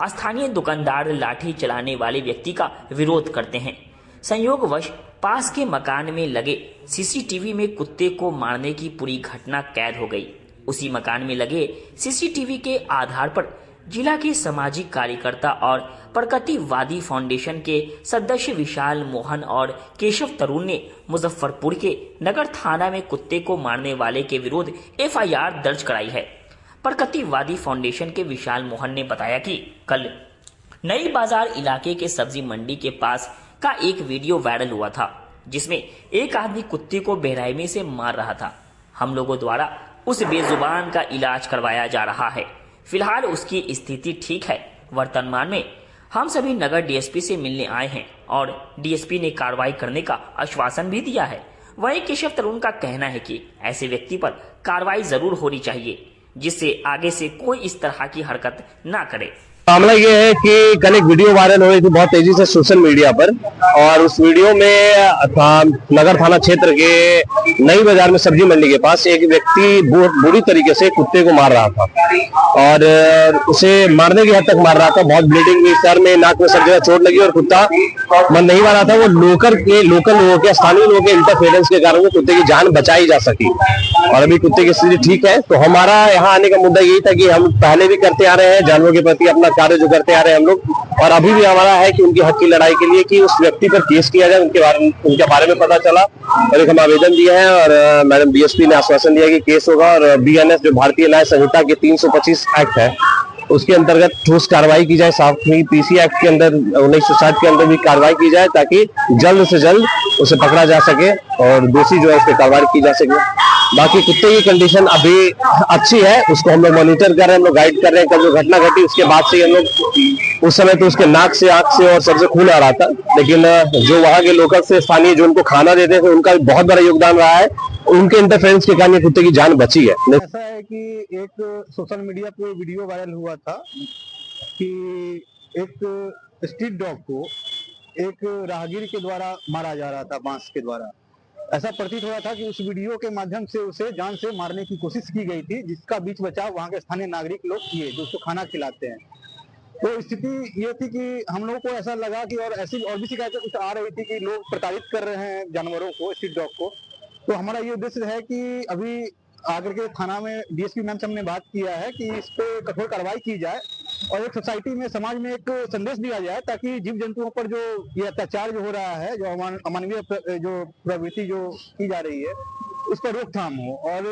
स्थानीय दुकानदार लाठी चलाने वाले व्यक्ति का विरोध करते हैं। संयोगवश पास के मकान में लगे सीसीटीवी में कुत्ते को मारने की पूरी घटना कैद हो गई। उसी मकान में लगे सीसीटीवी के आधार पर जिला के सामाजिक कार्यकर्ता और प्रगतिवादी फाउंडेशन के सदस्य विशाल मोहन और केशव तरुण ने मुजफ्फरपुर के नगर थाना में कुत्ते को मारने वाले के विरुद्ध एफआईआर दर्ज कराई है। प्रगतिवादी फाउंडेशन के विशाल मोहन ने बताया कि कल नई बाजार इलाके के सब्जी मंडी के पास का एक वीडियो वायरल हुआ था, जिसमें एक आदमी कुत्ते को बेरहमी से मार रहा था। हम लोगों द्वारा उस बेजुबान का इलाज करवाया जा रहा है। फिलहाल उसकी स्थिति ठीक है। वर्तमान में हम सभी नगर डीएसपी से मिलने आए हैं और डीएसपी ने कार्रवाई करने का आश्वासन भी दिया है। वहीं केशव तरुण का कहना है कि ऐसे व्यक्ति पर कार्रवाई जरूर होनी चाहिए, जिससे आगे से कोई इस तरह की हरकत ना करे। मामला ये है कि कल एक वीडियो वायरल हो रही थी बहुत तेजी से सोशल मीडिया पर, और उस वीडियो में नगर थाना क्षेत्र के नई बाजार में सब्जी मंडी के पास एक व्यक्ति बुरी तरीके से कुत्ते को मार रहा था और उसे मारने की हद तक मार रहा था। बहुत ब्लीडिंग हुई, सर में नाक में सब जगह चोट लगी और कुत्ता मन नहीं मार रहा था। वो लोकल लोगों के स्थानीय लोगों के इंटरफेरेंस के कारण कुत्ते की जान बचाई जा सकी और अभी कुत्ते की स्थिति ठीक है। तो हमारा यहाँ आने का मुद्दा यही था कि हम पहले भी करते आ रहे हैं जानवरों के प्रति अपना कार्य जो करते आ रहे हैं हम लोग, और अभी भी हमारा है कि उनकी हक की लड़ाई के लिए कि उस व्यक्ति पर केस किया जाए। उनके बारे में पता चला और एक हम आवेदन दिया है और मैडम डीएसपी ने आश्वासन दिया कि केस होगा और बीएनएस जो भारतीय न्याय संहिता के 325 एक्ट है उसके अंतर्गत ठोस कार्रवाई की जाए। साथ ही पीसी एक्ट के अंदर 1960 के अंदर भी कार्रवाई की जाए ताकि जल्द से जल्द उसे पकड़ा जा सके और दोषी जो है उस पर कार्रवाई की जा सके। बाकी कुत्ते की कंडीशन अभी अच्छी है, उसको हम लोग मॉनिटर कर रहे हैं, हम लोग गाइड कर रहे हैं। कल जो घटना घटी उसके बाद से हम लोग उस समय तो उसके नाक से, आंख से और सर से खून आ रहा था, लेकिन जो वहाँ के लोकल से स्थानीय जो उनको खाना देते थे उनका बहुत बड़ा योगदान रहा है। उनके इंटरफेरेंस के कारण कुत्ते की जान बची है। ऐसा है कि एक सोशल मीडिया पे वीडियो वायरल हुआ था कि एक स्ट्रीट डॉग को एक राहगीर के द्वारा मारा जा रहा था बांस के द्वारा। ऐसा प्रतीत हो रहा था कि उस वीडियो के माध्यम से उसे जान से मारने की कोशिश की गई थी, जिसका बीच बचाव वहां के स्थानीय नागरिक लोग किए जो उसको खाना खिलाते हैं। तो स्थिति ये थी कि हम लोगों को ऐसा लगा कि और ऐसी और भी शिकायतें कुछ आ रही थी कि लोग प्रताड़ित कर रहे हैं जानवरों को, स्ट्रीट डॉग को। तो हमारा ये उद्देश्य है कि अभी आकर के थाना में डीएसपी मैम से हमने बात किया है कि इस पे कठोर कार्रवाई की जाए और एक सोसाइटी में, समाज में एक संदेश दिया जाए ताकि जीव जंतुओं पर जो ये अत्याचार जो हो रहा है, जो अमानवीय जो प्रवृत्ति जो की जा रही है, उस पर रोकथाम हो। और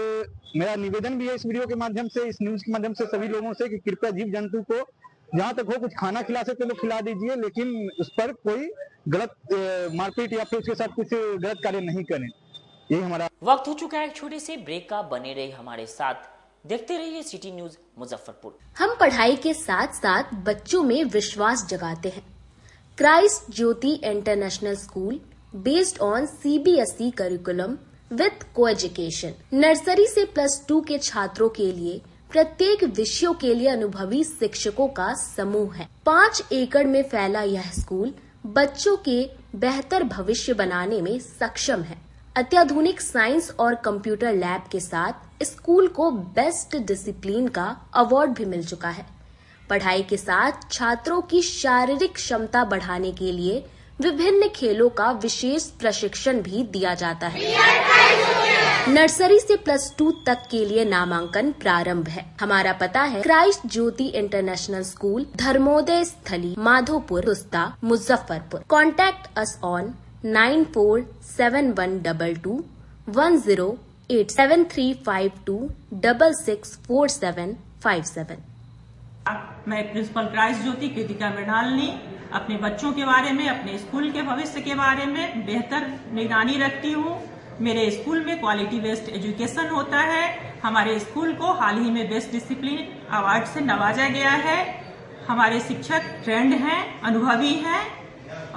मेरा निवेदन भी है इस वीडियो के माध्यम से, इस न्यूज के माध्यम से सभी लोगों से कि कृपया जीव जंतु को जहाँ तक हो कुछ खाना खिला सकते तो खिला दीजिए, लेकिन उस पर कोई गलत मारपीट या फिर उसके साथ कुछ गलत कार्य नहीं करें। यही हमारा वक्त हो चुका है एक छोटे से ब्रेक का। बने रहे हमारे साथ, देखते रहिए सिटी न्यूज मुजफ्फरपुर। हम पढ़ाई के साथ साथ बच्चों में विश्वास जगाते हैं। Christ Jyoti international school based on CBSE curriculum with coeducation, nursery से +2 के छात्रों के लिए प्रत्येक विषयों के लिए अनुभवी शिक्षकों का समूह है। 5 एकड़ में फैला यह स्कूल बच्चों के बेहतर भविष्य बनाने में सक्षम है। अत्याधुनिक साइंस और कंप्यूटर लैब के साथ स्कूल को बेस्ट डिसिप्लिन का अवार्ड भी मिल चुका है। पढ़ाई के साथ छात्रों की शारीरिक क्षमता बढ़ाने के लिए विभिन्न खेलों का विशेष प्रशिक्षण भी दिया जाता है। नर्सरी से +2 तक के लिए नामांकन प्रारंभ है। हमारा पता है Christ Jyoti international school, Dharmoday Sthali, Madhopur, Tusta, Muzaffarpur. Contact us on 947122108735264757। मैं प्रिंसिपल क्राइस्ट ज्योति कृतिका मृणालिनी अपने बच्चों के बारे में, अपने स्कूल के भविष्य के बारे में बेहतर निगरानी रखती हूँ। मेरे स्कूल में क्वालिटी बेस्ड एजुकेशन होता है। हमारे स्कूल को हाल ही में बेस्ट डिसिप्लिन अवार्ड से नवाजा गया है। हमारे शिक्षक ट्रेंड हैं, अनुभवी हैं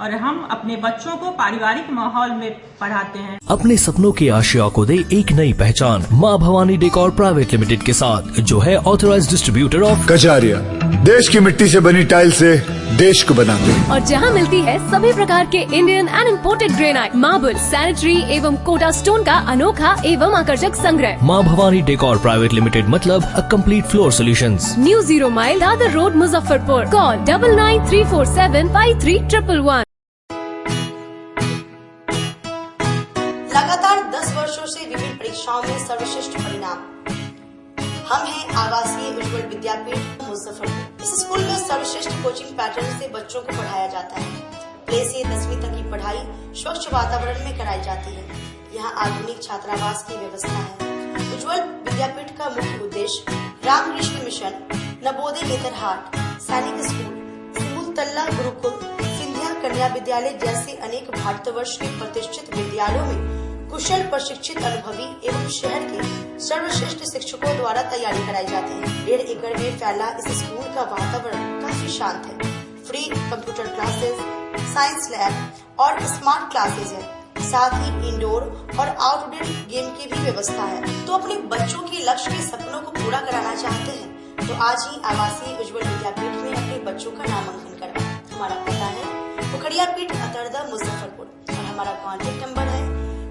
और हम अपने बच्चों को पारिवारिक माहौल में पढ़ाते हैं। अपने सपनों की आशिया को दे एक नई पहचान माँ भवानी डेकोर प्राइवेट लिमिटेड के साथ, जो है ऑथराइज्ड डिस्ट्रीब्यूटर ऑफ कजारिया। देश की मिट्टी से बनी टाइल से देश को बनाते हैं और जहां मिलती है सभी प्रकार के Indian and imported granite, marble, sanitary एवं कोटा स्टोन का अनोखा एवं आकर्षक संग्रह। माँ भवानी डेकोर प्राइवेट लिमिटेड मतलब a complete floor solutions. New 0 mile Dadar road, Muzaffarpur. Call 9934753111। लगातार 10 वर्षों से विभिन्न परीक्षाओं में सर्वश्रेष्ठ परिणाम। हम हैं आवासीय उज्ज्वल विद्यापीठ मुजफ्फरपुर। इस स्कूल में सर्वश्रेष्ठ कोचिंग पैटर्न से बच्चों को पढ़ाया जाता है। प्ले से 10वीं तक की पढ़ाई स्वच्छ वातावरण में कराई जाती है। यहाँ आधुनिक छात्रावास की व्यवस्था है। उज्ज्वल विद्यापीठ का मुख्य उद्देश्य रामकृष्ण मिशन, नवोदय नेतरहाट, सैनिक स्कूल, सिमुलतल्ला गुरुकुल, सिंधिया कन्या विद्यालय जैसे अनेक भारतवर्ष के प्रतिष्ठित विद्यालयों में कुशल प्रशिक्षित अनुभवी एवं शहर के सर्वश्रेष्ठ शिक्षकों द्वारा तैयारी कराई जाती है। 1.5 एकड़ में फैला इस स्कूल का वातावरण काफी शांत है। Free computer classes, science lab और स्मार्ट क्लासेस है। साथ ही इंडोर और आउटडोर गेम की भी व्यवस्था है। तो अपने बच्चों के लक्ष्य के सपनों को पूरा कराना चाहते हैं तो आज ही आवासीय उज्ज्वल विद्यापीठ में अपने बच्चों का नामांकन करवाएं। हमारा पता है पोखरिया पीठ, अतरदा, मुजफ्फरपुर और हमारा कॉन्टेक्ट नंबर है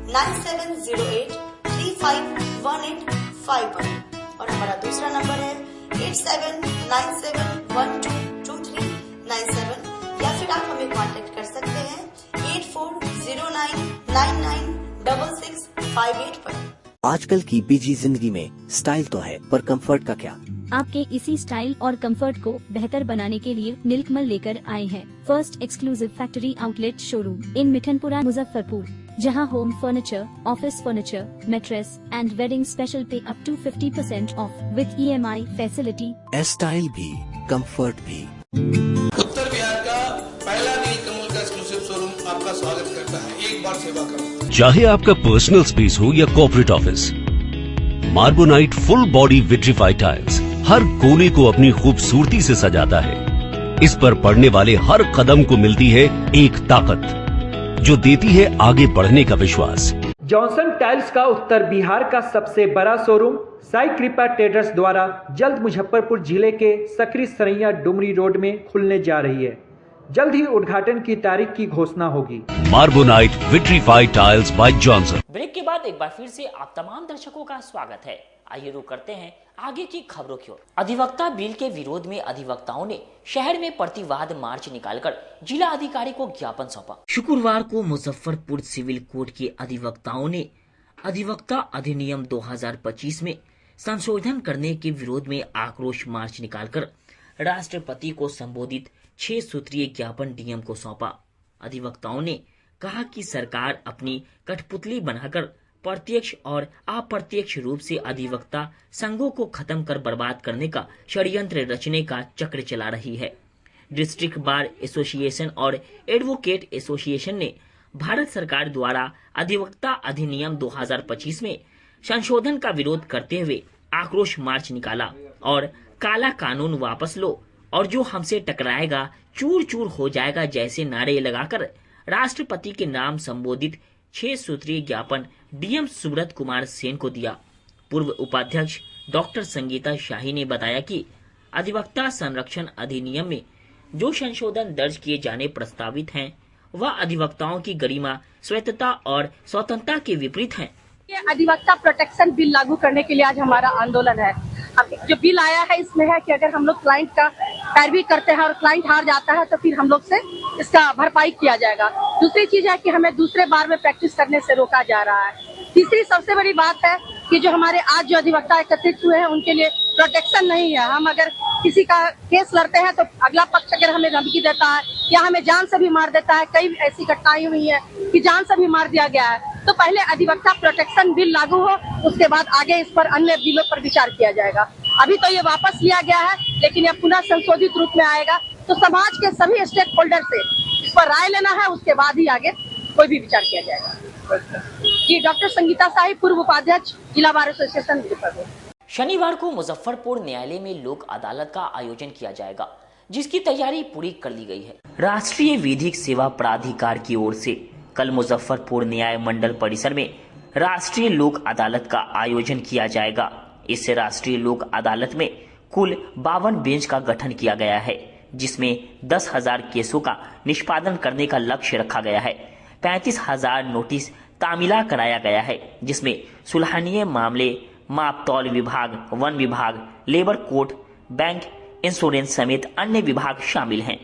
9708351851 और हमारा दूसरा नंबर है 8797122397 या फिर आप हमें कांटेक्ट कर सकते हैं 8409996658 पर। आजकल की बिजी जिंदगी में स्टाइल तो है, पर कंफर्ट का क्या? आपके इसी स्टाइल और कंफर्ट को बेहतर बनाने के लिए नीलकमल लेकर आए हैं first exclusive factory outlet showroom in Mithanpura Muzaffarpur, जहां home furniture, office furniture, mattress and wedding special पे up to 50% off with EMI facility. Style भी, कंफर्ट भी। उत्तर बिहार का पहला नीलकमल का एक्सक्लूसिव शोरूम आपका स्वागत करता है। एक बार सेवा करो। चाहे आपका पर्सनल स्पेस हो या corporate office, Marbonite full body vitrified tiles हर कोने को अपनी खूबसूरती से सजाता है। इस पर पड़ने वाले हर कदम को मिलती है एक ताकत जो देती है आगे बढ़ने का विश्वास। जॉनसन टाइल्स का उत्तर बिहार का सबसे बड़ा शोरूम साई कृपा ट्रेडर्स द्वारा जल्द मुजफ्फरपुर जिले के सकरी सरैया डुमरी रोड में खुलने जा रही है। जल्द ही उद्घाटन की तारीख की घोषणा होगी। Marbonite vitrified tiles by Johnson. Break के बाद एक बार फिर से आप तमाम दर्शकों का स्वागत है। आइए रुक करते हैं आगे की खबरों की ओर। अधिवक्ता बिल के विरोध में अधिवक्ताओं ने शहर में प्रतिवाद मार्च निकालकर जिला अधिकारी को ज्ञापन सौंपा। शुक्रवार को मुजफ्फरपुर सिविल कोर्ट के अधिवक्ताओं ने अधिवक्ता अधिनियम 2025 में संशोधन करने के विरोध में आक्रोश मार्च निकालकर राष्ट्रपति को संबोधित 6 सूत्रीय ज्ञापन डीएम को सौंपा। अधिवक्ताओं ने कहा कि सरकार अपनी कठपुतली बनाकर प्रत्यक्ष और अप्रत्यक्ष रूप से अधिवक्ता संघों को खत्म कर बर्बाद करने का षड्यंत्र रचने का चक्र चला रही है। डिस्ट्रिक्ट बार एसोसिएशन और एडवोकेट एसोसिएशन ने भारत सरकार द्वारा अधिवक्ता अधिनियम 2025 में संशोधन का विरोध करते हुए आक्रोश मार्च निकाला और काला कानून वापस लो और जो हमसे टकराएगा चूर चूर हो जाएगा जैसे नारे लगाकर राष्ट्रपति के नाम संबोधित 6 सूत्रीय ज्ञापन डीएम सुब्रत कुमार सेन को दिया। पूर्व उपाध्यक्ष डॉक्टर संगीता शाही ने बताया कि अधिवक्ता संरक्षण अधिनियम में जो संशोधन दर्ज किए जाने प्रस्तावित हैं, वह अधिवक्ताओं की गरिमा, स्वायत्तता और स्वतंत्रता के विपरीत हैं। ये अधिवक्ता प्रोटेक्शन बिल लागू करने के लिए आज हमारा आंदोलन है। अब जो बिल आया है इसमें है कि अगर हम लोग क्लाइंट का पैरवी करते हैं और क्लाइंट हार जाता है तो फिर हम लोग से इसका भरपाई किया जाएगा। दूसरी चीज है कि हमें दूसरे बार में प्रैक्टिस करने से रोका जा रहा है। तीसरी सबसे बड़ी बात है कि जो हमारे आज जो अधिवक्ता एकत्रित हुए हैं उनके लिए प्रोटेक्शन नहीं है। हम अगर किसी का केस लड़ते हैं तो अगला पक्ष अगर हमें धमकी देता है या हमें जान से भी मार देता है, कई ऐसी घटनाएं हुई है कि जान से भी मार दिया गया है, तो पहले अधिवक्ता प्रोटेक्शन बिल लागू हो, उसके बाद आगे इस पर अन्य बिलों पर विचार किया जाएगा। अभी तो ये वापस लिया गया है, लेकिन यह पुनः संशोधित रूप में आएगा तो समाज के सभी स्टेक होल्डर से इस पर राय लेना है, उसके बाद ही आगे कोई भी विचार किया जाएगा। जी, डॉक्टर संगीता शाही, पूर्व उपाध्यक्ष, जिला बार एसोसिएशन मुजफ्फरपुर। शनिवार को मुजफ्फरपुर न्यायालय में लोक अदालत का आयोजन किया जाएगा, जिसकी तैयारी पूरी कर ली गई है। राष्ट्रीय विधिक सेवा प्राधिकार की ओर से कल मुजफ्फरपुर न्याय मंडल परिसर में राष्ट्रीय लोक अदालत का आयोजन किया जाएगा। इससे राष्ट्रीय लोक अदालत में कुल 52 बेंच का गठन किया गया है, जिसमें 10,000 केसों का निष्पादन करने का लक्ष्य रखा गया है। 35,000 नोटिस तामीला कराया गया है, जिसमें सुलहनीय मामले, मापतौल विभाग, वन विभाग, लेबर कोर्ट, बैंक, इंश्योरेंस समेत अन्य विभाग शामिल हैं।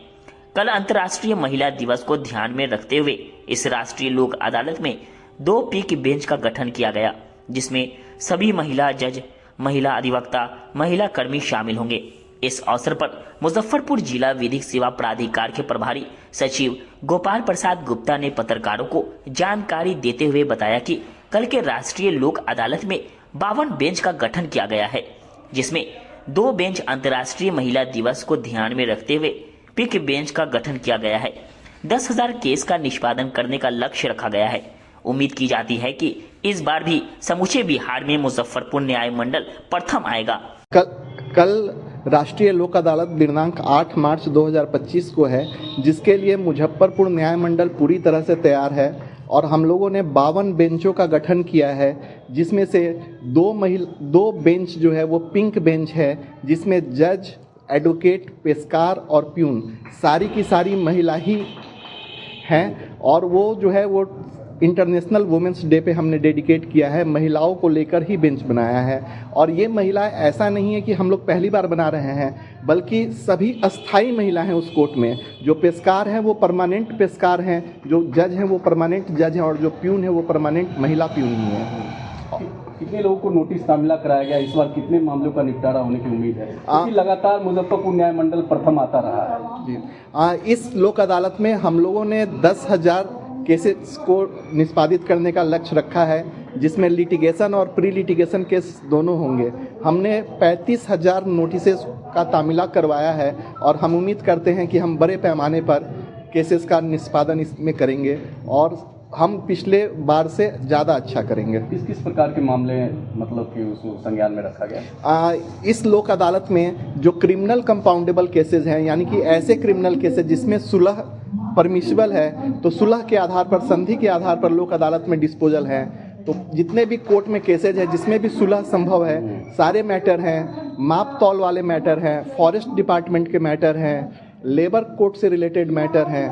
कल अंतर्राष्ट्रीय महिला दिवस को ध्यान में रखते हुए इस राष्ट्रीय लोक अदालत में 2 पीक बेंच का गठन किया गया, जिसमें सभी महिला जज, महिला अधिवक्ता, महिला कर्मी शामिल होंगे। इस अवसर पर मुजफ्फरपुर जिला विधिक सेवा प्राधिकार के प्रभारी सचिव गोपाल प्रसाद गुप्ता ने पत्रकारों को जानकारी देते हुए बताया कि कल के राष्ट्रीय लोक अदालत में 52 बेंच का गठन किया गया है, जिसमें 2 बेंच अंतर्राष्ट्रीय महिला दिवस को ध्यान में रखते हुए पिक बेंच का गठन किया गया है। 10,000 केस का निष्पादन करने का लक्ष्य रखा गया है। उम्मीद की जाती है कि इस बार भी समूचे बिहार में मुजफ्फरपुर न्याय मंडल प्रथम आएगा। कल राष्ट्रीय लोक अदालत दिनांक 8 मार्च 2025 को है, जिसके लिए मुजफ्फरपुर न्याय मंडल पूरी तरह से तैयार है और हम लोगों ने 52 बेंचों का गठन किया है, जिसमें से 2 बेंच जो है वो पिंक बेंच है, जिसमें जज, एडवोकेट, पेशकार और प्यून सारी की सारी महिला ही हैं। और वो जो है वो इंटरनेशनल वुमेंस डे पे हमने डेडिकेट किया है, महिलाओं को लेकर ही बेंच बनाया है। और ये महिलाएं ऐसा नहीं है कि हम लोग पहली बार बना रहे हैं, बल्कि सभी अस्थाई महिला हैं उस कोर्ट में। जो पेशकार हैं वो परमानेंट पेशकार हैं, जो जज हैं वो परमानेंट जज हैं और जो प्यून है वो परमानेंट महिला प्यून ही है। कितने लोगों को नोटिस तामीला कराया गया, इस बार कितने मामलों का निपटारा होने की उम्मीद है? क्योंकि लगातार मुजफ्फरपुर न्याय मंडल प्रथम आता रहा है। जी, इस लोक अदालत में हम लोगों ने 10,000 केसेस को निष्पादित करने का लक्ष्य रखा है, जिसमें लिटिगेशन और प्री लिटिगेशन केस दोनों होंगे। हमने 35,000 नोटिसेस का तामीला करवाया है और हम उम्मीद करते हैं कि हम बड़े पैमाने पर केसेस का निष्पादन इसमें करेंगे और हम पिछले बार से ज़्यादा अच्छा करेंगे। किस किस प्रकार के मामले मतलब कि उसको संज्ञान में रखा गया? इस लोक अदालत में जो क्रिमिनल कंपाउंडेबल केसेस हैं, यानी कि ऐसे क्रिमिनल केसेस जिसमें सुलह परमिशिबल है, तो सुलह के आधार पर, संधि के आधार पर लोक अदालत में डिस्पोजल है। तो जितने भी कोर्ट में केसेज है जिसमें भी सुलह संभव है, सारे मैटर हैं। माप तौल वाले मैटर हैं, फॉरेस्ट डिपार्टमेंट के मैटर हैं, लेबर कोर्ट से रिलेटेड मैटर हैं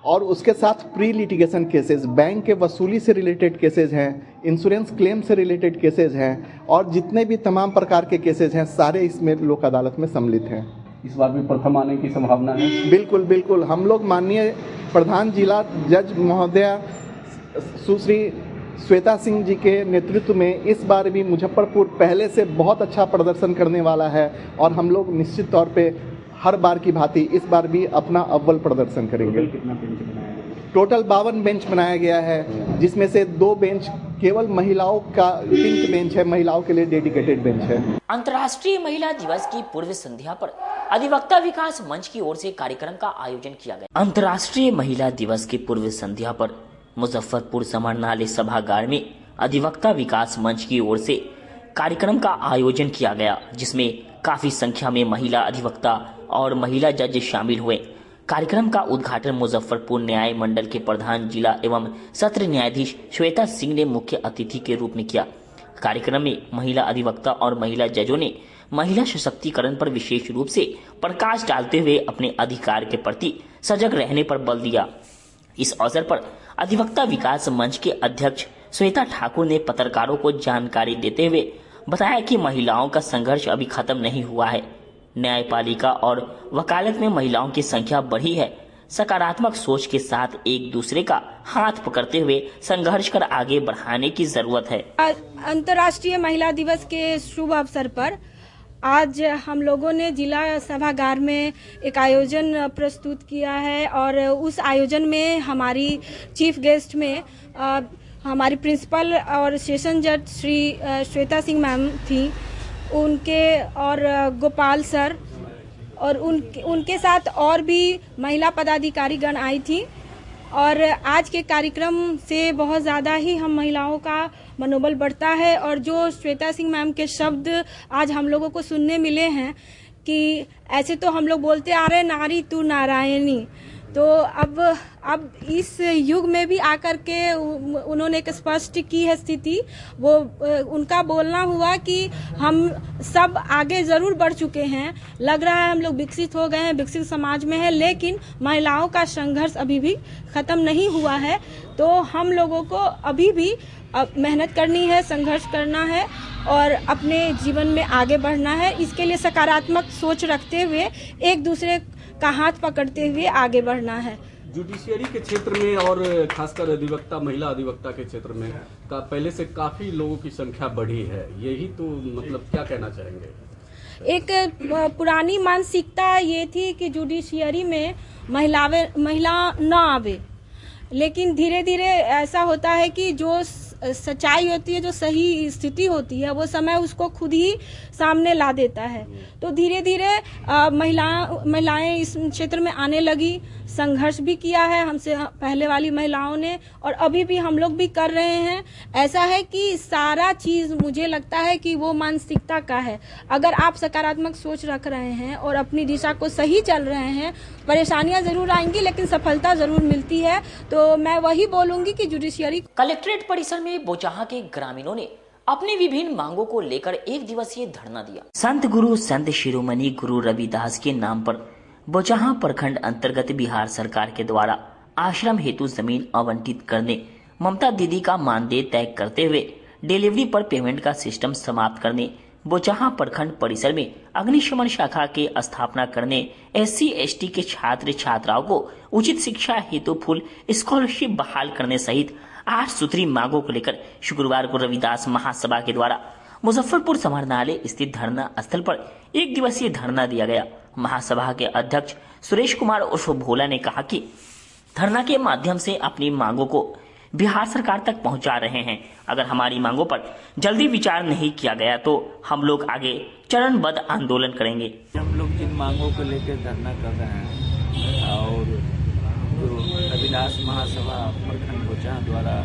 और उसके साथ प्री लिटिगेशन केसेस, बैंक के वसूली से रिलेटेड केसेज हैं, इंश्योरेंस क्लेम से रिलेटेड केसेज हैं और जितने भी तमाम प्रकार के केसेज हैं सारे इसमें लोक अदालत में सम्मिलित हैं। इस बार भी प्रथम आने की संभावना है? बिल्कुल बिल्कुल। हम लोग माननीय प्रधान जिला जज महोदया सुश्री श्वेता सिंह जी के नेतृत्व में इस बार भी मुजफ्फरपुर पहले से बहुत अच्छा प्रदर्शन करने वाला है और हम लोग निश्चित तौर पे हर बार की भांति इस बार भी अपना अव्वल प्रदर्शन करेंगे। कितना बेंच बनाया? टोटल 52 बेंच बनाया गया है, जिसमें से 2 बेंच केवल महिलाओं का पिंक बेंच है, महिलाओं के लिए डेडिकेटेड बेंच है। अंतर्राष्ट्रीय महिला दिवस की पूर्व संध्या पर अधिवक्ता विकास मंच की ओर से कार्यक्रम का आयोजन किया गया। अंतर्राष्ट्रीय महिला दिवस की पूर्व संध्या पर मुजफ्फरपुर समाहरणालय सभागार में अधिवक्ता विकास मंच की ओर से कार्यक्रम का आयोजन किया गया, जिसमें काफी संख्या में महिला अधिवक्ता और महिला जज शामिल हुए। कार्यक्रम का उद्घाटन मुजफ्फरपुर न्याय मंडल के प्रधान जिला एवं सत्र न्यायाधीश श्वेता सिंह ने मुख्य अतिथि के रूप में किया। कार्यक्रम में महिला अधिवक्ता और महिला जजों ने महिला सशक्तिकरण पर विशेष रूप से प्रकाश डालते हुए अपने अधिकार के प्रति सजग रहने पर बल दिया। इस अवसर पर अधिवक्ता विकास मंच के अध्यक्ष श्वेता ठाकुर ने पत्रकारों को जानकारी देते हुए बताया कि महिलाओं का संघर्ष अभी खत्म नहीं हुआ है। न्यायपालिका और वकालत में महिलाओं की संख्या बढ़ी है। सकारात्मक सोच के साथ एक दूसरे का हाथ पकड़ते हुए संघर्ष कर आगे बढ़ाने की जरूरत है। अंतर्राष्ट्रीय महिला दिवस के शुभ अवसर पर आज हम लोगों ने जिला सभागार में एक आयोजन प्रस्तुत किया है और उस आयोजन में हमारी चीफ गेस्ट में हमारी प्रिंसिपल और सेशन जज श्री श्वेता सिंह मैम थी, उनके और गोपाल सर और उनके साथ और भी महिला पदाधिकारी गण आई थी। और आज के कार्यक्रम से बहुत ज़्यादा ही हम महिलाओं का मनोबल बढ़ता है और जो श्वेता सिंह मैम के शब्द आज हम लोगों को सुनने मिले हैं कि ऐसे तो हम लोग बोलते आ रहे नारी तू नारायणी, तो अब इस युग में भी आकर के उन्होंने एक स्पष्ट की है स्थिति। वो उनका बोलना हुआ कि हम सब आगे जरूर बढ़ चुके हैं, लग रहा है हम लोग विकसित हो गए हैं, विकसित समाज में है, लेकिन महिलाओं का संघर्ष अभी भी खत्म नहीं हुआ है। तो हम लोगों को अभी भी मेहनत करनी है, संघर्ष करना है और अपने जीवन में आगे बढ़ना है। इसके लिए सकारात्मक सोच रखते हुए एक दूसरे का हाथ पकड़ते हुए आगे बढ़ना है। जुडिशियरी के क्षेत्र में और खासकर अधिवक्ता महिला अधिवक्ता के क्षेत्र में पहले से काफी लोगों की संख्या बढ़ी है, यही तो मतलब क्या कहना चाहेंगे? एक पुरानी मानसिकता ये थी कि जुडिशियरी में महिला न आवे, लेकिन धीरे धीरे ऐसा होता है कि जो सच्चाई होती है, जो सही स्थिति होती है, वो समय उसको खुद ही सामने ला देता है। तो धीरे धीरे महिलाएं इस क्षेत्र में आने लगी, संघर्ष भी किया है हमसे पहले वाली महिलाओं ने और अभी भी हम लोग भी कर रहे हैं। ऐसा है कि सारा चीज मुझे लगता है कि वो मानसिकता का है। अगर आप सकारात्मक सोच रख रहे हैं और अपनी दिशा को सही चल रहे हैं, परेशानियां जरूर आएंगी लेकिन सफलता जरूर मिलती है। तो मैं वही बोलूंगी कि जुडिशियरी। कलेक्ट्रेट परिसर में बोचाहा के ग्रामीणों ने अपनी विभिन्न मांगों को लेकर 1 दिवसीय धरना दिया। संत गुरु संत शिरोमणि गुरु रविदास के नाम पर बोचाहा प्रखंड अंतर्गत बिहार सरकार के द्वारा आश्रम हेतु जमीन आवंटित करने, ममता दीदी का मानदेय तय करते हुए डिलीवरी पर पेमेंट का सिस्टम समाप्त करने, बोचाहा प्रखंड परिसर में अग्निशमन शाखा के स्थापना करने, SC/ST के छात्र छात्राओं को उचित शिक्षा हेतु फुल स्कॉलरशिप बहाल करने सहित 8 सूत्री मांगों को लेकर शुक्रवार को रविदास महासभा के द्वारा मुजफ्फरपुर समाहरणालय स्थित धरना स्थल पर 1 दिवसीय धरना दिया गया। महासभा के अध्यक्ष सुरेश कुमार उर्फ भोला ने कहा कि धरना के माध्यम से अपनी मांगों को बिहार सरकार तक पहुंचा रहे हैं। अगर हमारी मांगों पर जल्दी विचार नहीं किया गया तो हम लोग आगे चरणबद्ध आंदोलन करेंगे। हम लोग जिन मांगों को लेकर धरना कर रहे हैं और जो रविदास महासभा प्रखंड बोचाहा द्वारा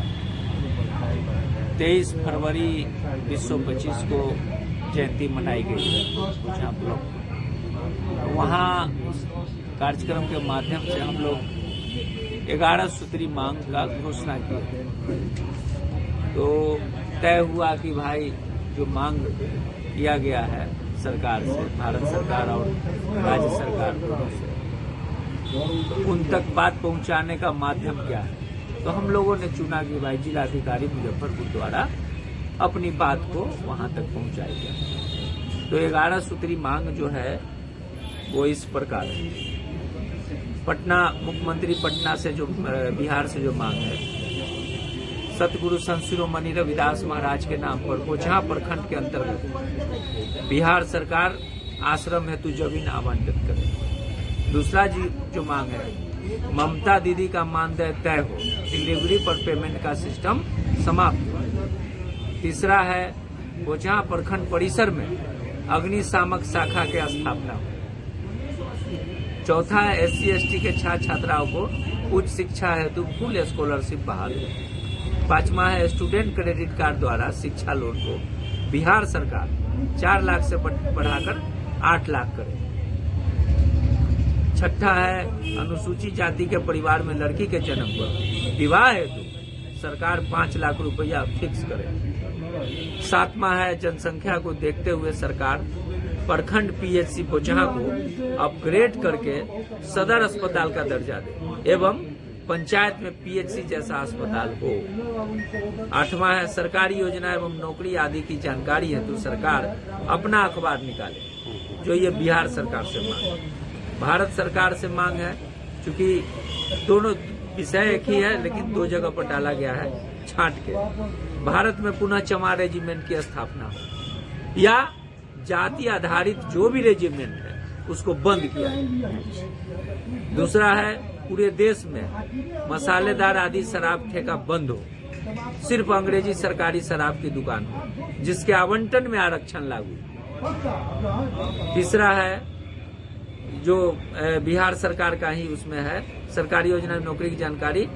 23 फरवरी 2025 को जयंती मनाई गई है बोचाहा ब्लॉक। वहाँ कार्यक्रम के माध्यम से हम लोग 11 सूत्री मांग का घोषणा की। तो तय हुआ कि भाई जो मांग किया गया है सरकार से, भारत सरकार और राज्य सरकार दोनों से, उन तक बात पहुंचाने का माध्यम क्या है। तो हम लोगों ने चुना कि भाई जिलाधिकारी मुजफ्फरपुर द्वारा अपनी बात को वहां तक पहुंचाई जाए। तो 11 सूत्री मांग जो है वो इस प्रकार है। पटना मुख्यमंत्री पटना से जो बिहार से जो मांग है, सतगुरु संत शिरोमणि रविदास महाराज के नाम पर बोचाहा प्रखंड के अंतर्गत बिहार सरकार आश्रम हेतु जमीन आवंटित करे। दूसरा जो मांग है ममता दीदी का मानदेय तय हो, डिलीवरी पर पेमेंट का सिस्टम समाप्त हो। तीसरा है बोचहा प्रखंड परिसर में अग्निशामक शाखा के स्थापना हो। चौथा है SC/ST के छात्र छात्राओं को उच्च शिक्षा हेतु फुल स्कॉलरशिप बहाल हो। पांचवा है स्टूडेंट क्रेडिट कार्ड द्वारा शिक्षा लोन को बिहार सरकार 4 लाख से बढ़ाकर 8 लाख करे। छठा है अनुसूचित जाति के परिवार में लड़की के जन्म पर विवाह हेतु सरकार 5 लाख रुपया फिक्स करे। सातवां है जनसंख्या को देखते हुए सरकार प्रखंड PHC बोचहा को अपग्रेड करके सदर अस्पताल का दर्जा दे एवं पंचायत में PHC जैसा अस्पताल हो। आठवां है सरकारी योजना एवं नौकरी आदि की जानकारी हेतु सरकार अपना अखबार निकाले, जो ये बिहार सरकार से मांग है। भारत सरकार से मांग है, चूंकि दोनों विषय एक ही है लेकिन 2 जगह पर डाला गया है छांट के। भारत में पुनः चमार रेजिमेंट की स्थापना हो या जाति आधारित जो भी रेजिमेंट है उसको बंद किया है। दूसरा है पूरे देश में मसालेदार आदि शराब ठेका बंद हो, सिर्फ अंग्रेजी सरकारी शराब की दुकान हो जिसके आवंटन में आरक्षण लागू। तीसरा है जो बिहार सरकार का ही उसमें है सरकारी योजना नौकरी की जानकारी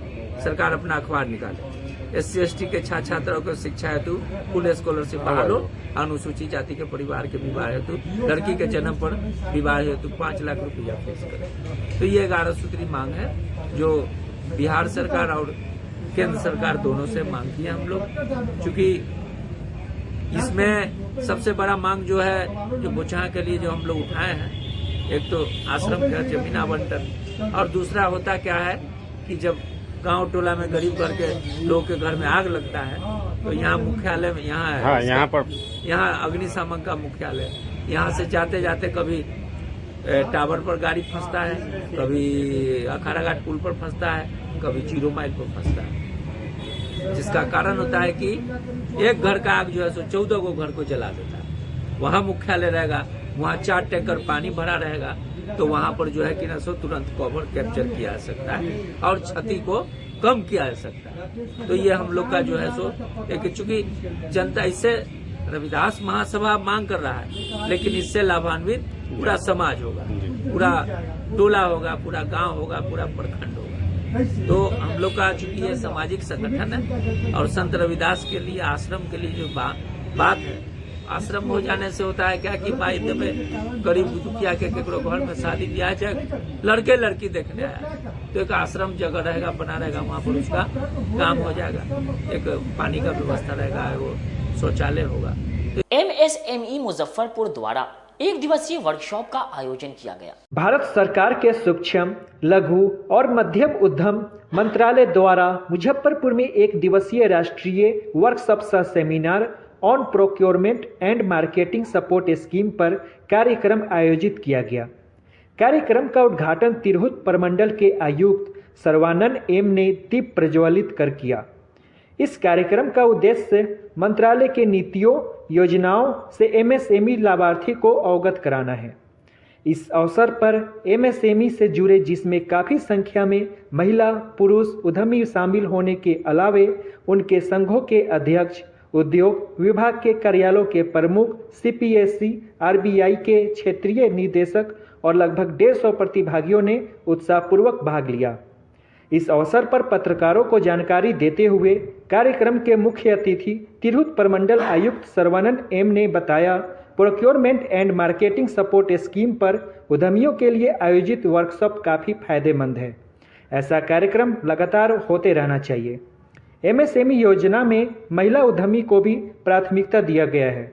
सरकार अपना अखबार निकाले। SC/ST के छात्र छात्राओं को शिक्षा हेतु फुल स्कॉलरशिप बहाल हो। अनुसूचित जाति के परिवार के विवाह हेतु लड़की के जन्म पर विवाह हेतु 5 लाख रुपया फिक्स करे। तो ये 11 सूत्री मांग है जो बिहार सरकार और केंद्र सरकार दोनों से मांग की है हम लोग। चूंकि इसमें सबसे बड़ा मांग जो है जो बोचहा के लिए जो हम लोग उठाए हैं, एक तो आश्रम का जमीन आवंटन और दूसरा होता क्या है कि जब गांव टोला में गरीब घर के लोग के घर में आग लगता है तो यहाँ मुख्यालय में यहाँ है, हाँ, यहाँ अग्निशामक का मुख्यालय, यहाँ से जाते जाते कभी टावर पर गाड़ी फंसता है, कभी अखाड़ा घाट पुल पर फंसता है, कभी 0 माइल पर फंसता है, जिसका कारण होता है कि एक घर का आग जो है सो 14 को घर को जला देता है। वहाँ मुख्यालय रहेगा, वहाँ 4 टैंकर पानी भरा रहेगा तो वहाँ पर जो है कि ना सो तुरंत कवर कैप्चर किया जा सकता है और क्षति को कम किया जा सकता है। तो ये हम लोग का जो है सो एक, चूंकि जनता इससे रविदास महासभा मांग कर रहा है लेकिन इससे लाभान्वित पूरा समाज होगा, पूरा टोला होगा, पूरा गांव होगा, पूरा प्रखंड होगा। तो हम लोग का चूंकि ये सामाजिक संगठन है और संत रविदास के लिए आश्रम के लिए जो बात है, आश्रम हो जाने से होता है क्या कि भाई में गरीब दुखिया के केकरो घर में शादी ब्याह जाए, लड़के लड़की देखने आया तो एक आश्रम जगह रहेगा, बना रहेगा, वहाँ पर उसका काम हो जाएगा, एक पानी का व्यवस्था रहेगा, वो शौचालय होगा। MSME मुजफ्फरपुर द्वारा 1 दिवसीय वर्कशॉप का आयोजन किया गया। भारत सरकार के सूक्ष्म, लघु और मध्यम उद्यम मंत्रालय द्वारा मुजफ्फरपुर में 1 दिवसीय राष्ट्रीय वर्कशॉप सह seminar on procurement and marketing support scheme पर कार्यक्रम आयोजित किया गया। कार्यक्रम का उद्घाटन तिरहुत प्रमंडल के आयुक्त सर्वानंद एम ने दीप प्रज्वलित कर किया। इस कार्यक्रम का उद्देश्य मंत्रालय के नीतियों योजनाओं से MSME लाभार्थी को अवगत कराना है। इस अवसर पर MSME से जुड़े जिसमें काफ़ी संख्या में महिला पुरुष उद्यमी शामिल होने के अलावे उनके संघों के अध्यक्ष, उद्योग विभाग के कार्यालयों के प्रमुख, CPSE, RBI के क्षेत्रीय निदेशक और लगभग 150 प्रतिभागियों ने उत्साहपूर्वक भाग लिया। इस अवसर पर पत्रकारों को जानकारी देते हुए कार्यक्रम के मुख्य अतिथि तिरहुत प्रमंडल आयुक्त सर्वानंद एम ने बताया, procurement and marketing support scheme पर उद्यमियों के लिए आयोजित वर्कशॉप काफ़ी फायदेमंद है। ऐसा कार्यक्रम लगातार होते रहना चाहिए। MSME योजना में महिला उद्यमी को भी प्राथमिकता दिया गया है।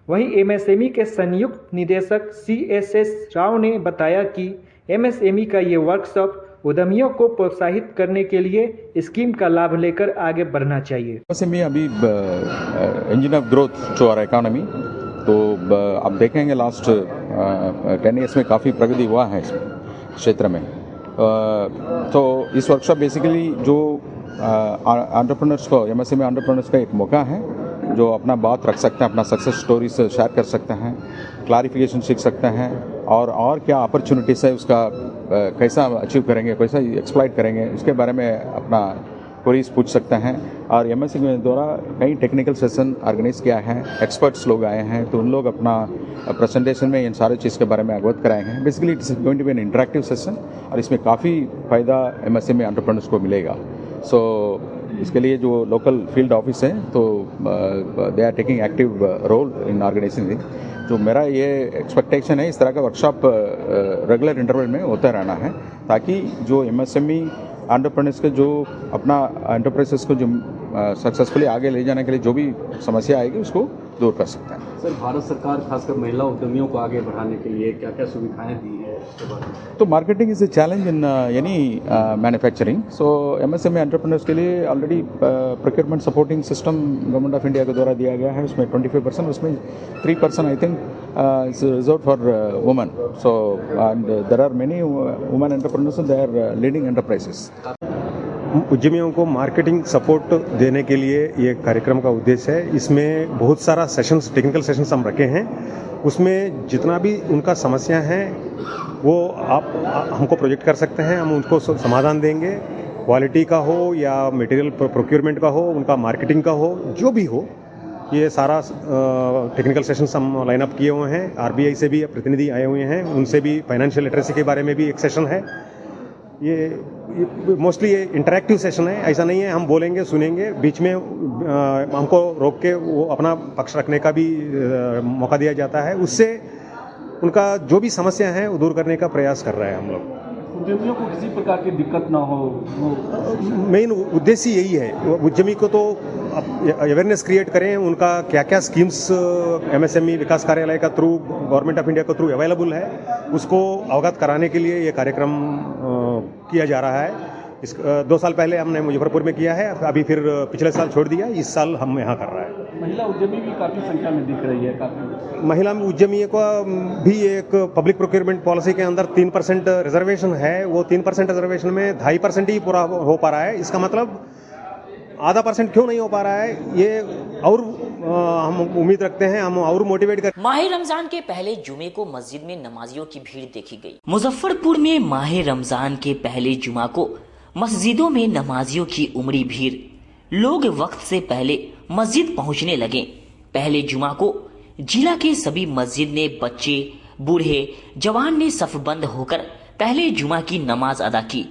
वहीं MSME के संयुक्त निदेशक CSS राव ने बताया कि MSME का ये वर्कशॉप उद्यमियों को प्रोत्साहित करने के लिए स्कीम का लाभ लेकर आगे बढ़ना चाहिए। MSME अभी engine of growth to our economy, तो आप देखेंगे लास्ट 10 ईयर्स में काफ़ी प्रगति हुआ है इस क्षेत्र में। तो इस वर्कशॉप बेसिकली जो एंटरप्रेन्योर्स को, MSME एंटरप्रेन्योर्स का एक मौका है जो अपना बात रख सकते हैं, अपना सक्सेस स्टोरी से शेयर कर सकते हैं, क्लैरिफिकेशन सीख सकते हैं और क्या अपॉर्चुनिटीज़ है उसका कैसा अचीव करेंगे, कैसा एक्सप्लॉइट करेंगे, उसके बारे में अपना क्वेरीज पूछ सकते हैं। और एमएसएमई के द्वारा कई टेक्निकल सेशन ऑर्गेनाइज किया है, एक्सपर्ट्स लोग आए हैं, तो उन लोग अपना प्रेजेंटेशन में इन सारे चीज़ के बारे में अवगत कराए हैं। Basically it's going to be an interactive session और इसमें काफ़ी फ़ायदा एमएसएमई एंटरप्रेन्योर्स को मिलेगा। सो इसके लिए जो लोकल फील्ड ऑफिस है तो they are taking active role in organising. जो मेरा ये एक्सपेक्टेशन है, इस तरह का वर्कशॉप रेगुलर इंटरवल में होता रहना है, ताकि जो एमएसएमई एंटरप्रेन्योर्स के जो अपना एंटरप्राइजेस को जो सक्सेसफुली आगे ले जाने के लिए जो भी समस्या आएगी उसको दूर कर सकते हैं। सर, भारत सरकार खासकर महिला उद्यमियों को आगे बढ़ाने के लिए क्या क्या सुविधाएं दी है इसके बारे में? तो marketing is a challenge in any manufacturing. So MSME entrepreneurs के लिए already procurement supporting system government of India के द्वारा दिया गया है। उसमें 25%, उसमें 3% I think is reserved for women. So and there are many women entrepreneurs, they are leading enterprises. उद्यमियों को मार्केटिंग सपोर्ट देने के लिए ये कार्यक्रम का उद्देश्य है। इसमें बहुत सारा सेशंस, टेक्निकल सेशंस हम रखे हैं। उसमें जितना भी उनका समस्या है वो आप हमको प्रोजेक्ट कर सकते हैं, हम उनको समाधान देंगे। क्वालिटी का हो या मटेरियल प्रोक्योरमेंट का हो, उनका मार्केटिंग का हो, जो भी हो, ये सारा टेक्निकल सेशंस हम लाइन अप किए हुए हैं। आरबीआई से भी प्रतिनिधि आए हुए हैं, उनसे भी फाइनेंशियल लिटरेसी के बारे में भी एक सेशन है। ये मोस्टली ये इंटरैक्टिव सेशन है, ऐसा नहीं है हम बोलेंगे सुनेंगे, बीच में हमको रोक के वो अपना पक्ष रखने का भी मौका दिया जाता है। उससे उनका जो भी समस्या है वो दूर करने का प्रयास कर रहे हैं हम लोग। उद्यमियों को किसी प्रकार की दिक्कत ना हो, मेन उद्देश्य यही है। उद्यमी को तो अवेयरनेस क्रिएट करें, उनका क्या क्या स्कीम्स एमएसएमई विकास कार्यालय का थ्रू, गवर्नमेंट ऑफ इंडिया के थ्रू अवेलेबल है, उसको अवगत कराने के लिए ये कार्यक्रम किया जा रहा है। 2 साल पहले हमने मुजफ्फरपुर में किया है, अभी फिर पिछले साल छोड़ दिया, इस साल हम यहाँ कर रहे हैं। महिला उद्यमी भी काफ़ी संख्या में दिख रही है। काफ़ी महिला उद्यमी का भी एक पब्लिक प्रोक्योरमेंट पॉलिसी के अंदर 3% रिजर्वेशन है। वो 3% रिजर्वेशन में 2.5% ही पूरा हो पा रहा है। इसका मतलब आधा % क्यों नहीं हो पा रहा है, ये और हम उम्मीद रखते हैं, हम और मोटिवेट कर। माह रमजान के पहले जुमे को मस्जिद में नमाजियों की भीड़ देखी गई। मुजफ्फरपुर में माह रमजान के पहले जुमा को मस्जिदों में नमाजियों की उमड़ी भीड़, लोग वक्त से पहले मस्जिद पहुंचने लगे। पहले जुमा को जिला के सभी मस्जिद ने बच्चे, बूढ़े, जवान ने सफबंद होकर पहले जुमा की नमाज अदा की।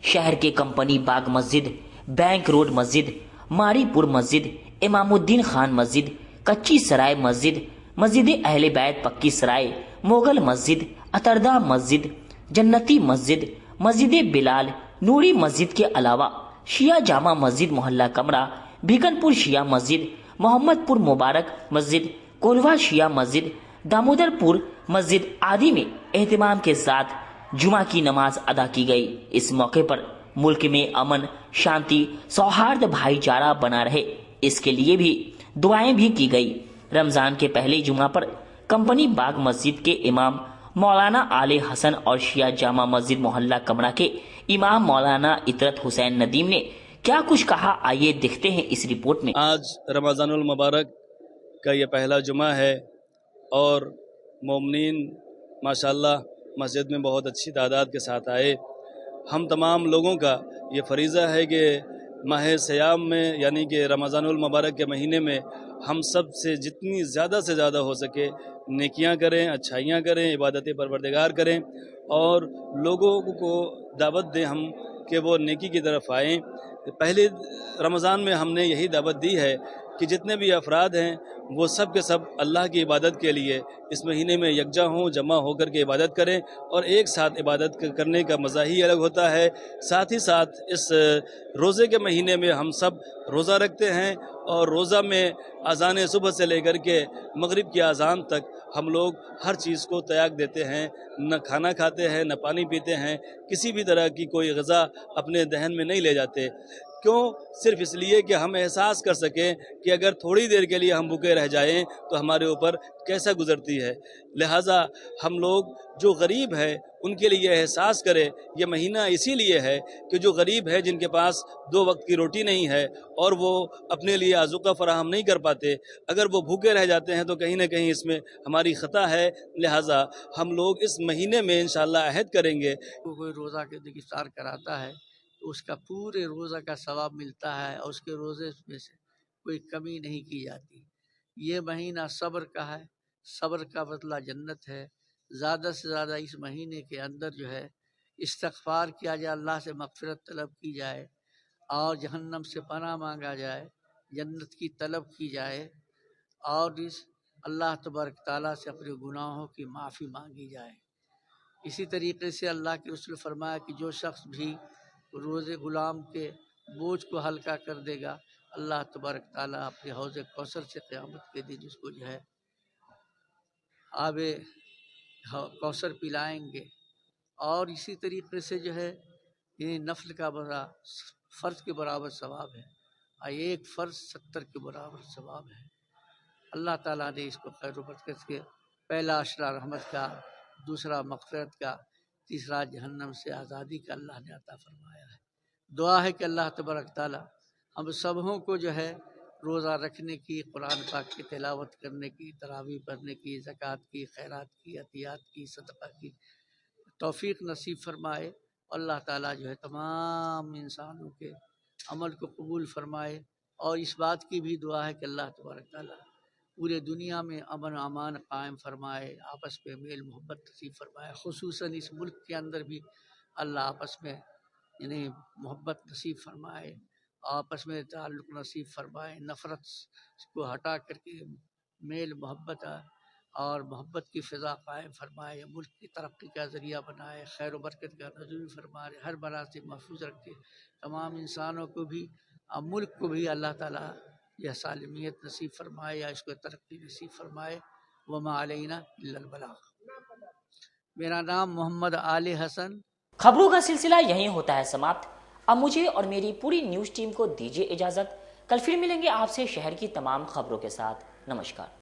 शहर के कंपनी बाग मस्जिद, बैंक रोड मस्जिद, मारीपुर मस्जिद, इमामुद्दीन खान मस्जिद, कच्ची सराय मस्जिद, मस्जिद अहले बैत पक्की सराय, मोगल मस्जिद, अतरदा मस्जिद, जन्नती मस्जिद, मस्जिद बिलाल, नूरी मस्जिद के अलावा शिया जामा मस्जिद मोहल्ला कमरा, बीकनपुर शिया मस्जिद, मोहम्मदपुर मुबारक मस्जिद, कोलवा शिया मस्जिद, दामोदरपुर मस्जिद आदि में एहतमाम के साथ जुमा की नमाज अदा की गई। इस मौके पर मुल्क में अमन, शांति, सौहार्द, भाईचारा बना रहे, इसके लिए भी दुआएं भी की गई। रमजान के पहले जुमा पर कंपनी बाग मस्जिद के इमाम मौलाना आले हसन और शिया जामा मस्जिद मोहल्ला कमरा के इमाम मौलाना इतरत हुसैन नदीम ने क्या कुछ कहा, आइए देखते हैं इस रिपोर्ट में। आज रमजानुल मुबारक का ये पहला जुमा है और मोमिनीन माशाल्लाह मस्जिद में बहुत अच्छी तादाद के साथ आए। हम तमाम लोगों का ये फरीज़ा है कि माह सयाम में यानी कि रमज़ानुल मुबारक के महीने में हम सब से जितनी ज़्यादा से ज़्यादा हो सके नेकियां करें, अच्छाइयां करें, इबादतें परवरदिगार करें और लोगों को दावत दें हम कि वो नेकी की तरफ आएँ। पहले रमज़ान में हमने यही दावत दी है कि जितने भी अफराद हैं वो सब के सब अल्लाह की इबादत के लिए इस महीने में यकजा हों, जमा होकर के इबादत करें और एक साथ इबादत करने का मज़ा ही अलग होता है। साथ ही साथ इस रोज़े के महीने में हम सब रोज़ा रखते हैं और रोज़ा में अज़ान सुबह से लेकर के मगरिब की अज़ान तक हम लोग हर चीज़ को त्याग देते हैं, न खाना खाते हैं, न पानी पीते हैं, किसी भी तरह की कोई ग़िज़ा अपने दहन में नहीं ले जाते। क्यों? सिर्फ इसलिए कि हम एहसास कर सकें कि अगर थोड़ी देर के लिए हम भूखे रह जाएं तो हमारे ऊपर कैसा गुजरती है। लिहाजा हम लोग जो गरीब है उनके लिए एहसास करें। ये महीना इसीलिए है कि जो गरीब है, जिनके पास 2 वक्त की रोटी नहीं है और वो अपने लिए आज़ुका फराहम नहीं कर पाते, अगर वो भूखे रह जाते हैं तो कहीं ना कहीं इसमें हमारी ख़ता है। लिहाजा हम लोग इस महीने में इंशाअल्लाह अहद करेंगे। कोई रोज़ा के दिन इफ्तार कराता है तो उसका पूरे रोज़ा का सवाब मिलता है और उसके रोज़े में से कोई कमी नहीं की जाती। ये महीना सब्र का है, सब्र का बदला जन्नत है। ज़्यादा से ज़्यादा इस महीने के अंदर जो है इस्तग़फ़ार किया जाए, अल्लाह से मग़फ़िरत तलब की जाए और जहन्नम से पनाह मांगा जाए, जन्नत की तलब की जाए और इस अल्लाह तबारक ताला से अपने गुनाहों की माफ़ी मांगी जाए। इसी तरीके से अल्लाह के रसूल फरमाया कि जो शख्स भी रोज़े गुलाम के बोझ को हल्का कर देगा, अल्लाह तबारक ताला अपने हौज़ कौसर से क़यामत के दिन उसको जो है आबे कौसर पिलाएंगे। और इसी तरीके से जो है ये नफल का बड़ा फ़र्ज के बराबर सवाब है और एक फ़र्ज 70 के बराबर सवाब है। अल्लाह ताला ने इसको खैर बरकत के पहला अशरा रहमत का, दूसरा मग़फ़िरत का, तीसरा जहन्नम से आज़ादी का अल्लाह ने अता फरमाया है। दुआ है कि अल्लाह तबारक ताला हम सबों को जो है रोज़ा रखने की, कुरान पाक की तिलावत करने की, तरावीह पढ़ने की, ज़कात की, खैरात की, अतियात की, सदक़ा की तौफ़ीक नसीब फरमाए। अल्लाह ताला जो है तमाम इंसानों के अमल को कबूल फरमाए। और इस बात की भी दुआ है कि अल्लाह तबारक ताला पूरे दुनिया में अमन अमान कायम फरमाए, आपस में मेल मोहब्बत नसीब फरमाए। खुसूसन इस मुल्क के अंदर भी अल्लाह आपस में यानी मोहब्बत नसीब फरमाए, आपस में ताल्लुक़ नसीब फरमाए, नफ़रत को हटा करके मेल मोहब्बत और मोहब्बत की फ़िज़ा कायम फरमाए, मुल्क की तरक्की का ज़रिया बनाए, खैर व बरकत का नज़ूल फरमाए, हर बला से महफूज रखे। तमाम इंसानों को भी और मुल्क को भी अल्लाह ताला यह सालमियत नसीब फरमाए या इसको तरक्की नसीब फरमाए। वमा अलैना इल्लल बलाग। मेरा नाम मोहम्मद आले हसन। खबरों का सिलसिला यहीं होता है समाप्त। अब मुझे और मेरी पूरी न्यूज़ टीम को दीजिए इजाज़त। कल फिर मिलेंगे आपसे शहर की तमाम खबरों के साथ। नमस्कार।